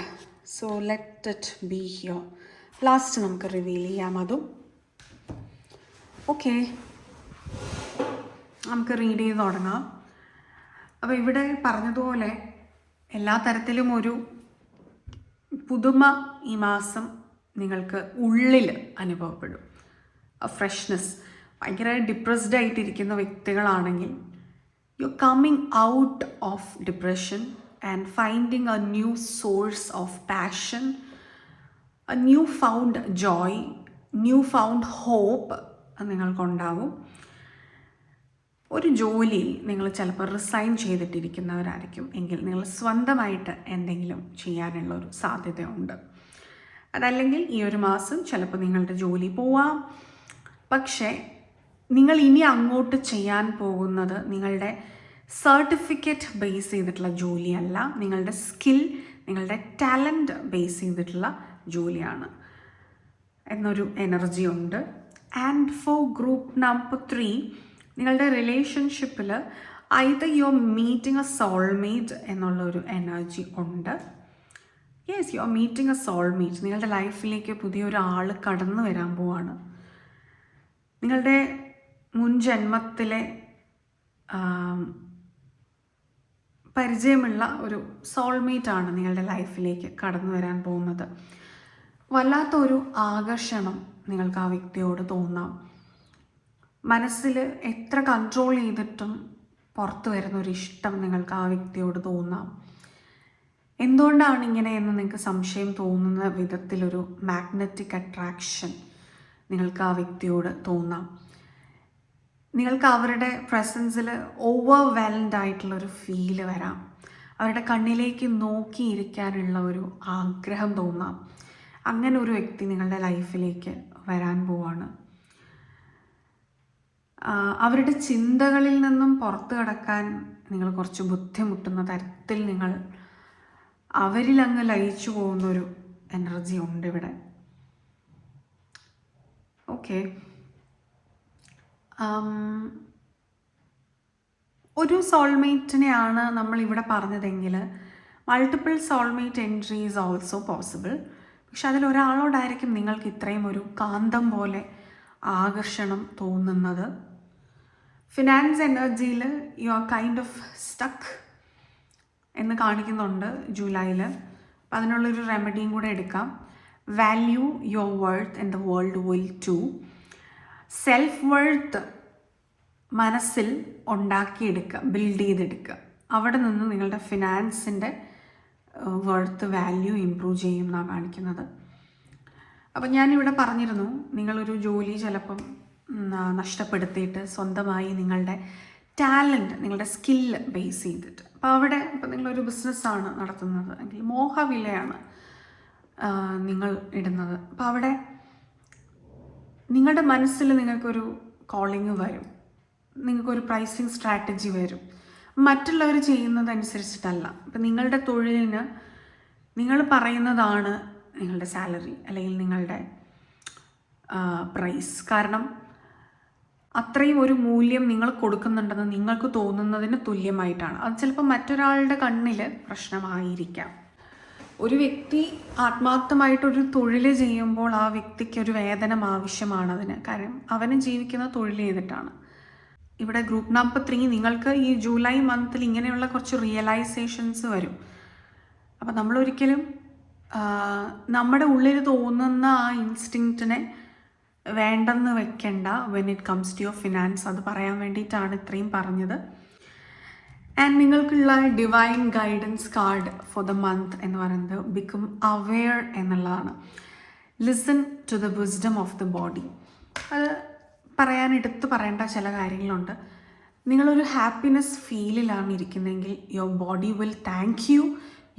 So let it be here. Last നമുക്ക് reveal ചെയ്യാം അതും. Okay, നമുക്ക് റീഡ് ചെയ്ത് തുടങ്ങാം. അപ്പോൾ ഇവിടെ പറഞ്ഞതുപോലെ എല്ലാ തരത്തിലും ഒരു പുതുമ ഈ മാസം നിങ്ങൾക്ക് ഉള്ളിൽ അനുഭവപ്പെടും. ഫ്രഷ്നെസ്. ഭയങ്കര ഡിപ്രസ്ഡ് ആയിട്ടിരിക്കുന്ന വ്യക്തികളാണെങ്കിൽ you coming out of depression and finding a new source of passion, a new found joy, new found hope നിങ്ങൾക്കുണ്ടാവും. ഒരു ജോലിയിൽ നിങ്ങൾ ചിലപ്പോൾ റിസൈൻ ചെയ്തിട്ടിരിക്കുന്നവരായിരിക്കും എങ്കിൽ നിങ്ങൾ സ്വന്തമായിട്ട് എന്തെങ്കിലും ചെയ്യാനുള്ളൊരു സാധ്യതയുണ്ട്. അതല്ലെങ്കിൽ ഈ ഒരു മാസം ചിലപ്പോൾ നിങ്ങളുടെ ജോലി പോവാം. പക്ഷേ നിങ്ങൾ ഇനി അങ്ങോട്ട് ചെയ്യാൻ പോകുന്നത് നിങ്ങളുടെ സർട്ടിഫിക്കറ്റ് ബേസ് ചെയ്തിട്ടുള്ള ജോലിയല്ല, നിങ്ങളുടെ സ്കിൽ, നിങ്ങളുടെ ടാലൻറ്റ് ബേസ് ചെയ്തിട്ടുള്ള ജോലിയാണ് എന്നൊരു എനർജി ഉണ്ട്. ആൻഡ് ഫോർ ഗ്രൂപ്പ് നമ്പർ 3, നിങ്ങളുടെ റിലേഷൻഷിപ്പിൽ either you are meeting A soulmate എന്നുള്ളൊരു എനർജി ഉണ്ട്. Yes, you are meeting A soulmate. നിങ്ങളുടെ ലൈഫിലേക്ക് പുതിയൊരാൾ കടന്നു വരാൻ പോവാണ്. നിങ്ങളുടെ മുൻ ജന്മത്തിലെ പരിചയമുള്ള ഒരു സോൾമേറ്റാണ് നിങ്ങളുടെ ലൈഫിലേക്ക് കടന്നു വരാൻ പോകുന്നത്. വല്ലാത്തൊരു ആകർഷണം നിങ്ങൾക്ക് ആ വ്യക്തിയോട് തോന്നാം. മനസ്സിൽ എത്ര കൺട്രോൾ ചെയ്തിട്ടും പുറത്തു വരുന്നൊരു ഇഷ്ടം നിങ്ങൾക്ക് ആ വ്യക്തിയോട് തോന്നാം. എന്തുകൊണ്ടാണ് ഇങ്ങനെ എന്ന് നിങ്ങൾക്ക് സംശയം തോന്നുന്ന വിധത്തിലൊരു മാഗ്നറ്റിക് അട്രാക്ഷൻ നിങ്ങൾക്ക് ആ വ്യക്തിയോട് തോന്നാം. നിങ്ങൾക്ക് അവരുടെ പ്രസൻസിൽ ഓവർവെൽംഡ് ആയിട്ടുള്ളൊരു ഫീല് വരാം. അവരുടെ കണ്ണിലേക്ക് നോക്കിയിരിക്കാനുള്ള ഒരു ആഗ്രഹം തോന്നാം. അങ്ങനെ ഒരു വ്യക്തി നിങ്ങളുടെ ലൈഫിലേക്ക് വരാൻ പോവാണ്. അവരുടെ ചിന്തകളിൽ നിന്നും പുറത്തു കടക്കാൻ നിങ്ങൾ കുറച്ച് ബുദ്ധിമുട്ടുന്ന തരത്തിൽ നിങ്ങൾ അവരിലങ്ങ് ലയിച്ചു പോകുന്നൊരു എനർജി ഉണ്ട് ഇവിടെ. ഓക്കെ, ഒരു സോൾമേറ്റിനെയാണ് നമ്മൾ ഇവിടെ പറഞ്ഞതെങ്കിൽ multiple soulmate entry is also possible. പക്ഷെ അതിലൊരാളോടായിരിക്കും നിങ്ങൾക്ക് ഇത്രയും ഒരു കാന്തം പോലെ ആകർഷണം തോന്നുന്നത്. ഫിനാൻസ് എനർജിയിൽ you are kind of stuck എന്ന് കാണിക്കുന്നുണ്ട് ജൂലൈയിൽ. അപ്പം അതിനുള്ളൊരു റെമഡിയും കൂടെ എടുക്കാം. Value your worth and the world will too. Self worth മനസ്സിൽ ഉണ്ടാക്കിയെടുക്കുക, ബിൽഡ് ചെയ്തെടുക്കുക. അവിടെ നിന്ന് നിങ്ങളുടെ ഫിനാൻസിൻ്റെ വർത്ത് വാല്യൂ ഇമ്പ്രൂവ് ചെയ്യും എന്നാണ് കാണിക്കുന്നത്. അപ്പം ഞാനിവിടെ പറഞ്ഞിരുന്നു, നിങ്ങളൊരു ജോലി ചിലപ്പം നഷ്ടപ്പെടുത്തിയിട്ട് സ്വന്തമായി നിങ്ങളുടെ ടാലൻറ്റ്, നിങ്ങളുടെ സ്കില്ല് ബേസ് ചെയ്തിട്ട്, അപ്പോൾ അവിടെ ഇപ്പം നിങ്ങളൊരു ബിസിനസ്സാണ് നടത്തുന്നത് എങ്കിൽ മോഹവിലയാണ് നിങ്ങൾ ഇടുന്നത്. അപ്പോൾ അവിടെ നിങ്ങളുടെ മനസ്സിൽ നിങ്ങൾക്കൊരു കോളിങ് വരും, നിങ്ങൾക്കൊരു പ്രൈസിങ് സ്ട്രാറ്റജി വരും. മറ്റുള്ളവർ ചെയ്യുന്നതനുസരിച്ചിട്ടല്ല. ഇപ്പം നിങ്ങളുടെ തൊഴിലിന് നിങ്ങൾ പറയുന്നതാണ് നിങ്ങളുടെ സാലറി അല്ലെങ്കിൽ നിങ്ങളുടെ പ്രൈസ്. കാരണം അത്രയും ഒരു മൂല്യം നിങ്ങൾ കൊടുക്കുന്നുണ്ടെന്ന് നിങ്ങൾക്ക് തോന്നുന്നതിന് തുല്യമായിട്ടാണ്. അത് ചിലപ്പോൾ മറ്റൊരാളുടെ കണ്ണിൽ പ്രശ്നമായിരിക്കാം. ഒരു വ്യക്തി ആത്മാർത്ഥമായിട്ടൊരു തൊഴിൽ ചെയ്യുമ്പോൾ ആ വ്യക്തിക്കൊരു വേതനം ആവശ്യമാണ് അതിന്. കാരണം അവന് ജീവിക്കുന്ന തൊഴിൽ ചെയ്തിട്ടാണ്. ഇവിടെ ഗ്രൂപ്പ് നമ്പർ 3 നിങ്ങൾക്ക് ഈ ജൂലൈ മന്തിൽ ഇങ്ങനെയുള്ള കുറച്ച് റിയലൈസേഷൻസ് വരും. അപ്പം നമ്മളൊരിക്കലും നമ്മുടെ ഉള്ളിൽ തോന്നുന്ന ആ ഇൻസ്റ്റിങ്ക്റ്റിനെ വേണ്ടെന്ന് വെക്കണ്ട when it comes to your finance. അത് പറയാൻ വേണ്ടിയിട്ടാണ് ഇത്രയും പറഞ്ഞത്. ആൻഡ് നിങ്ങൾക്കുള്ള divine guidance card for the month എന്ന് പറയുന്നത് ബിക്കം അവെയർ എന്നുള്ളതാണ്. Listen to the wisdom of the body. അത് എടുത്തു പറയേണ്ട ചില കാര്യങ്ങളുണ്ട്. നിങ്ങളൊരു ഹാപ്പിനെസ് ഫീലിലാണ് ഇരിക്കുന്നതെങ്കിൽ your body will thank you,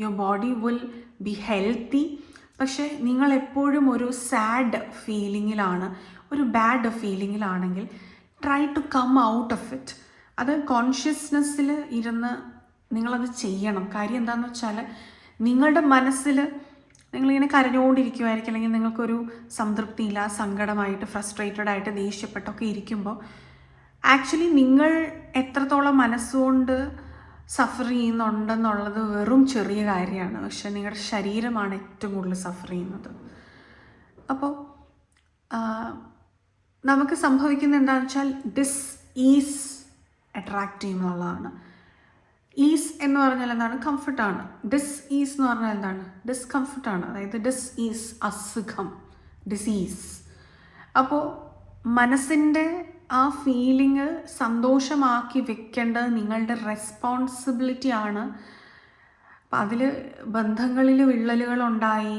your body will be healthy. പക്ഷേ നിങ്ങളെപ്പോഴും ഒരു സാഡ് ഫീലിങ്ങിലാണ്, ഒരു ബാഡ് ഫീലിങ്ങിലാണെങ്കിൽ try to come out of it. അത് കോൺഷ്യസ്നെസ്സിൽ ഇരുന്ന് നിങ്ങളത് ചെയ്യണം. കാര്യം എന്താണെന്ന് വെച്ചാൽ നിങ്ങളുടെ മനസ്സിൽ നിങ്ങളിങ്ങനെ കരഞ്ഞുകൊണ്ടിരിക്കുമായിരിക്കും, അല്ലെങ്കിൽ നിങ്ങൾക്കൊരു സംതൃപ്തിയില്ല, സങ്കടമായിട്ട്, ഫ്രസ്ട്രേറ്റഡ് ആയിട്ട്, ദേഷ്യപ്പെട്ടൊക്കെ ഇരിക്കുമ്പോൾ ആക്ച്വലി നിങ്ങൾ എത്രത്തോളം മനസ്സുകൊണ്ട് സഫർ ചെയ്യുന്നുണ്ടെന്നുള്ളത് വെറും ചെറിയ കാര്യമാണ്. പക്ഷെ നിങ്ങളുടെ ശരീരമാണ് ഏറ്റവും കൂടുതൽ സഫർ ചെയ്യുന്നത്. അപ്പോൾ നമുക്ക് സംഭവിക്കുന്നത് എന്താണെന്ന് വെച്ചാൽ ഡിസ് ഈസ് അട്രാക്റ്റ് ചെയ്യുന്നുള്ളതാണ്. ഈസ് എന്ന് പറഞ്ഞാൽ എന്താണ്? കംഫർട്ടാണ്. ഡിസ് ഈസ് എന്ന് പറഞ്ഞാൽ എന്താണ്? ഡിസ്കംഫർട്ടാണ്. അതായത് ഡിസ് ഈസ് അസുഖം, ഡിസീസ്. അപ്പോൾ മനസ്സിൻ്റെ ആ ഫീലിംഗ് സന്തോഷമാക്കി വെക്കേണ്ടത് നിങ്ങളുടെ റെസ്പോൺസിബിലിറ്റി ആണ്. അപ്പം അതിൽ ബന്ധങ്ങളിൽ വിള്ളലുകളുണ്ടായി,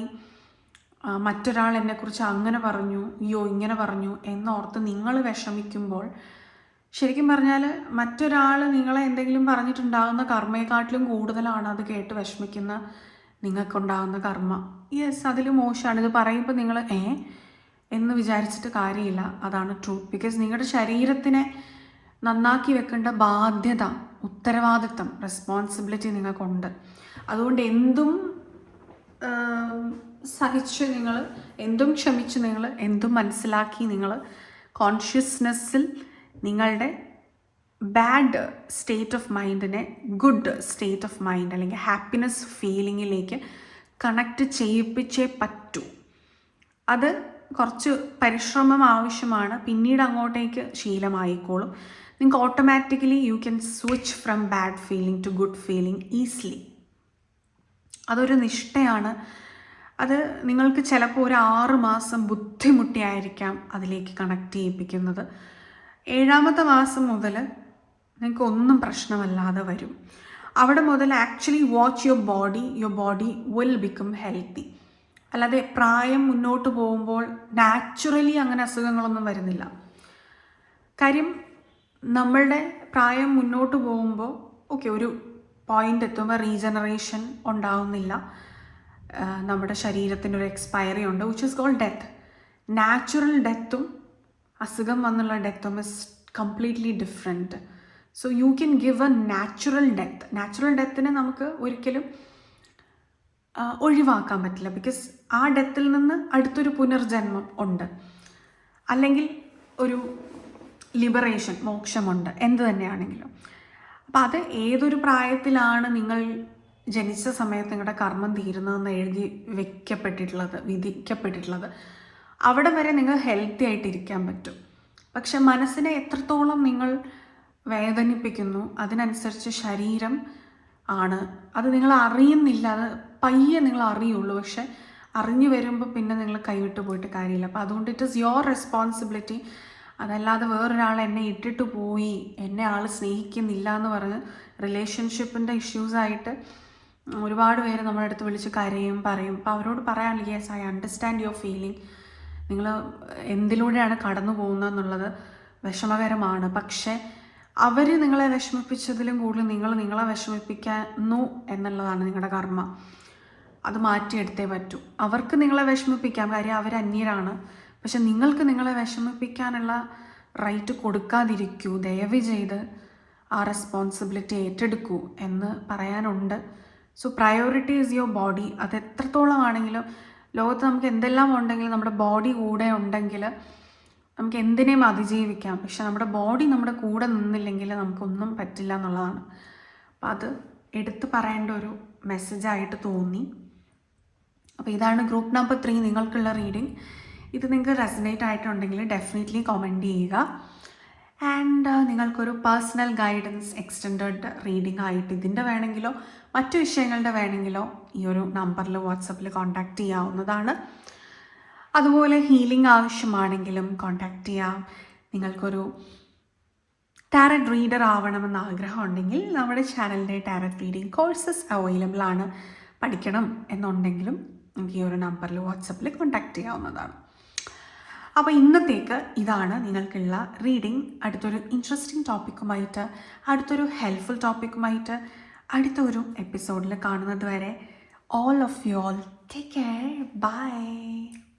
മറ്റൊരാൾ എന്നെക്കുറിച്ച് അങ്ങനെ പറഞ്ഞു, അയ്യോ ഇങ്ങനെ പറഞ്ഞു എന്നോർത്ത് നിങ്ങൾ വിഷമിക്കുമ്പോൾ ശരിക്കും പറഞ്ഞാൽ മറ്റൊരാൾ നിങ്ങളെ എന്തെങ്കിലും പറഞ്ഞിട്ടുണ്ടാകുന്ന കർമ്മയെക്കാട്ടിലും കൂടുതലാണ് അത് കേട്ട് വിഷമിക്കുന്ന നിങ്ങൾക്കുണ്ടാകുന്ന കർമ്മ. യെസ്, അതിൽ മോശമാണ്. ഇത് പറയുമ്പോൾ നിങ്ങൾ എന്ന് വിചാരിച്ചിട്ട് കാര്യമില്ല. അതാണ് ട്രൂത്ത്. ബിക്കോസ് നിങ്ങളുടെ ശരീരത്തിനെ നന്നാക്കി വെക്കേണ്ട ബാധ്യത, ഉത്തരവാദിത്തം, റെസ്പോൺസിബിലിറ്റി നിങ്ങൾക്കുണ്ട്. അതുകൊണ്ട് എന്തും സഹിച്ച് നിങ്ങൾ, എന്തും ക്ഷമിച്ച് നിങ്ങൾ, എന്തും മനസ്സിലാക്കി നിങ്ങൾ കോൺഷ്യസ്നെസ്സിൽ നിങ്ങളുടെ ബാഡ് സ്റ്റേറ്റ് ഓഫ് മൈൻഡിനെ ഗുഡ് സ്റ്റേറ്റ് ഓഫ് മൈൻഡ് അല്ലെങ്കിൽ ഹാപ്പിനെസ് ഫീലിങ്ങിലേക്ക് കണക്റ്റ് ചെയ്യിപ്പിച്ചേ പറ്റൂ. അത് കുറച്ച് പരിശ്രമം ആവശ്യമാണ്. പിന്നീട് അങ്ങോട്ടേക്ക് ശീലമായിക്കോളും. നിങ്ങൾക്ക് automatically you can switch from bad feeling to good feeling easily. അതൊരു നിഷ്ഠയാണ്. അത് നിങ്ങൾക്ക് ചിലപ്പോൾ ഒരു 6 മാസം ബുദ്ധിമുട്ടിയായിരിക്കാം അതിലേക്ക് കണക്ട് ചെയ്യിപ്പിക്കുന്നത്. 7ാമത്തെ മാസം മുതൽ നിങ്ങൾക്ക് ഒന്നും പ്രശ്നമല്ലാതെ വരും. അവിടെ മുതൽ actually watch your body will become healthy. അല്ലാതെ പ്രായം മുന്നോട്ട് പോകുമ്പോൾ നാച്ചുറലി അങ്ങനെ അസുഖങ്ങളൊന്നും വരുന്നില്ല. കാര്യം നമ്മളുടെ പ്രായം മുന്നോട്ട് പോകുമ്പോൾ ഓക്കെ ഒരു പോയിന്റ് എത്തുമ്പോൾ റീജനറേഷൻ ഉണ്ടാവുന്നില്ല. നമ്മുടെ ശരീരത്തിൻ്റെ ഒരു എക്സ്പയറി ഉണ്ട്, which is called death. Natural ഡെത്തും അസുഖം വന്നുള്ള ഡെത്തും is completely different. So you can give a natural death. Natural ഡെത്തിനെ നമുക്ക് ഒരിക്കലും ഒഴിവാക്കാൻ പറ്റില്ല. ബിക്കോസ് ആ ഡെത്തിൽ നിന്ന് അടുത്തൊരു പുനർജന്മം ഉണ്ട്, അല്ലെങ്കിൽ ഒരു ലിബറേഷൻ, മോക്ഷമുണ്ട്, എന്ത് തന്നെയാണെങ്കിലും. അപ്പം അത് ഏതൊരു പ്രായത്തിലാണ് നിങ്ങൾ ജനിച്ച സമയത്ത് നിങ്ങളുടെ കർമ്മം തീരുന്നതെന്ന് എഴുതി വിധിക്കപ്പെട്ടിട്ടുള്ളത്, അവിടെ വരെ നിങ്ങൾ ഹെൽത്തി ആയിട്ടിരിക്കാൻ പറ്റും. പക്ഷെ മനസ്സിനെ എത്രത്തോളം നിങ്ങൾ വേദനിപ്പിക്കുന്നു അതിനനുസരിച്ച് ശരീരം ആണ്, അത് നിങ്ങൾ അറിയുന്നില്ല, അത് പയ്യെ നിങ്ങൾ അറിയുള്ളൂ. പക്ഷെ അറിഞ്ഞു വരുമ്പോൾ പിന്നെ നിങ്ങൾ കൈവിട്ട് പോയിട്ട് കാര്യമില്ല. അപ്പോൾ അതുകൊണ്ട് ഇറ്റ് ഈസ് യുവർ റെസ്പോൺസിബിലിറ്റി. അതല്ലാതെ വേറൊരാൾ എന്നെ ഇട്ടിട്ട് പോയി, എന്നെ ആൾ സ്നേഹിക്കുന്നില്ല എന്ന് പറഞ്ഞ് റിലേഷൻഷിപ്പിൻ്റെ ഇഷ്യൂസായിട്ട് ഒരുപാട് പേര് നമ്മുടെ അടുത്ത് വിളിച്ച് കരയും പറയും. അപ്പോൾ അവരോട് പറയാനില്ല, yes I understand your feeling. നിങ്ങൾ എന്തിലൂടെയാണ് കടന്നു പോകുന്നതെന്നുള്ളത് വിഷമകരമാണ്. പക്ഷേ അവർ നിങ്ങളെ വിഷമിപ്പിച്ചതിലും കൂടുതൽ നിങ്ങൾ നിങ്ങളെ വിഷമിപ്പിക്കുന്നു എന്നുള്ളതാണ് നിങ്ങളുടെ കർമ്മ. അത് മാറ്റിയെടുത്തേ പറ്റൂ. അവർക്ക് നിങ്ങളെ വിഷമിപ്പിക്കാം, കാര്യം അവർ അന്യരാണ്. പക്ഷെ നിങ്ങൾക്ക് നിങ്ങളെ വിഷമിപ്പിക്കാനുള്ള റൈറ്റ് കൊടുക്കാതിരിക്കൂ. ദയവ് ചെയ്ത് ആ റെസ്പോൺസിബിലിറ്റി ഏറ്റെടുക്കൂ എന്ന് പറയാനുണ്ട്. So priority is your body. അത് എത്രത്തോളം ആണെങ്കിലും ലോകത്ത് നമുക്ക് എന്തെല്ലാം ഉണ്ടെങ്കിലും നമ്മുടെ ബോഡി കൂടെ ഉണ്ടെങ്കിൽ നമുക്ക് എന്തിനേയും അതിജീവിക്കാം. പക്ഷെ നമ്മുടെ ബോഡി നമ്മുടെ കൂടെ നിന്നില്ലെങ്കിൽ നമുക്കൊന്നും പറ്റില്ല എന്നുള്ളതാണ്. അപ്പം അത് എടുത്തു പറയേണ്ട ഒരു മെസ്സേജായിട്ട് തോന്നി. അപ്പോൾ ഇതാണ് ഗ്രൂപ്പ് നമ്പർ 3 നിങ്ങൾക്കുള്ള റീഡിങ്. ഇത് നിങ്ങൾക്ക് റെസനേറ്റ് ആയിട്ടുണ്ടെങ്കിൽ ഡെഫിനറ്റ്ലി കമൻറ്റ് ചെയ്യുക. ആൻഡ് നിങ്ങൾക്കൊരു പേഴ്സണൽ ഗൈഡൻസ് എക്സ്റ്റെൻഡഡ് റീഡിംഗ് ആയിട്ട് ഇതിൻ്റെ വേണമെങ്കിലോ മറ്റു വിഷയങ്ങളുടെ വേണമെങ്കിലോ ഈ ഒരു നമ്പറിൽ വാട്സപ്പിൽ കോൺടാക്റ്റ് ചെയ്യാവുന്നതാണ്. അതുപോലെ ഹീലിംഗ് ആവശ്യമാണെങ്കിലും കോൺടാക്റ്റ് ചെയ്യാം. നിങ്ങൾക്കൊരു ടാരറ്റ് റീഡർ ആവണമെന്ന് ആഗ്രഹമുണ്ടെങ്കിൽ നമ്മുടെ ചാനലിൻ്റെ ടാരറ്റ് റീഡിംഗ് കോഴ്സസ് അവൈലബിൾ ആണ്. പഠിക്കണം എന്നുണ്ടെങ്കിലും നമുക്ക് ഈ ഒരു നമ്പറിൽ വാട്സപ്പിൽ കോൺടാക്റ്റ് ചെയ്യാവുന്നതാണ്. അപ്പോൾ ഇന്നത്തേക്ക് ഇതാണ് നിങ്ങൾക്കുള്ള റീഡിംഗ്. അടുത്തൊരു ഇൻട്രസ്റ്റിംഗ് ടോപ്പിക്കുമായിട്ട്, അടുത്തൊരു ഹെൽപ്ഫുൾ ടോപ്പിക്കുമായിട്ട് അടുത്ത ഒരു എപ്പിസോഡിൽ കാണുന്നത് വരെ all of you all take care. Bye.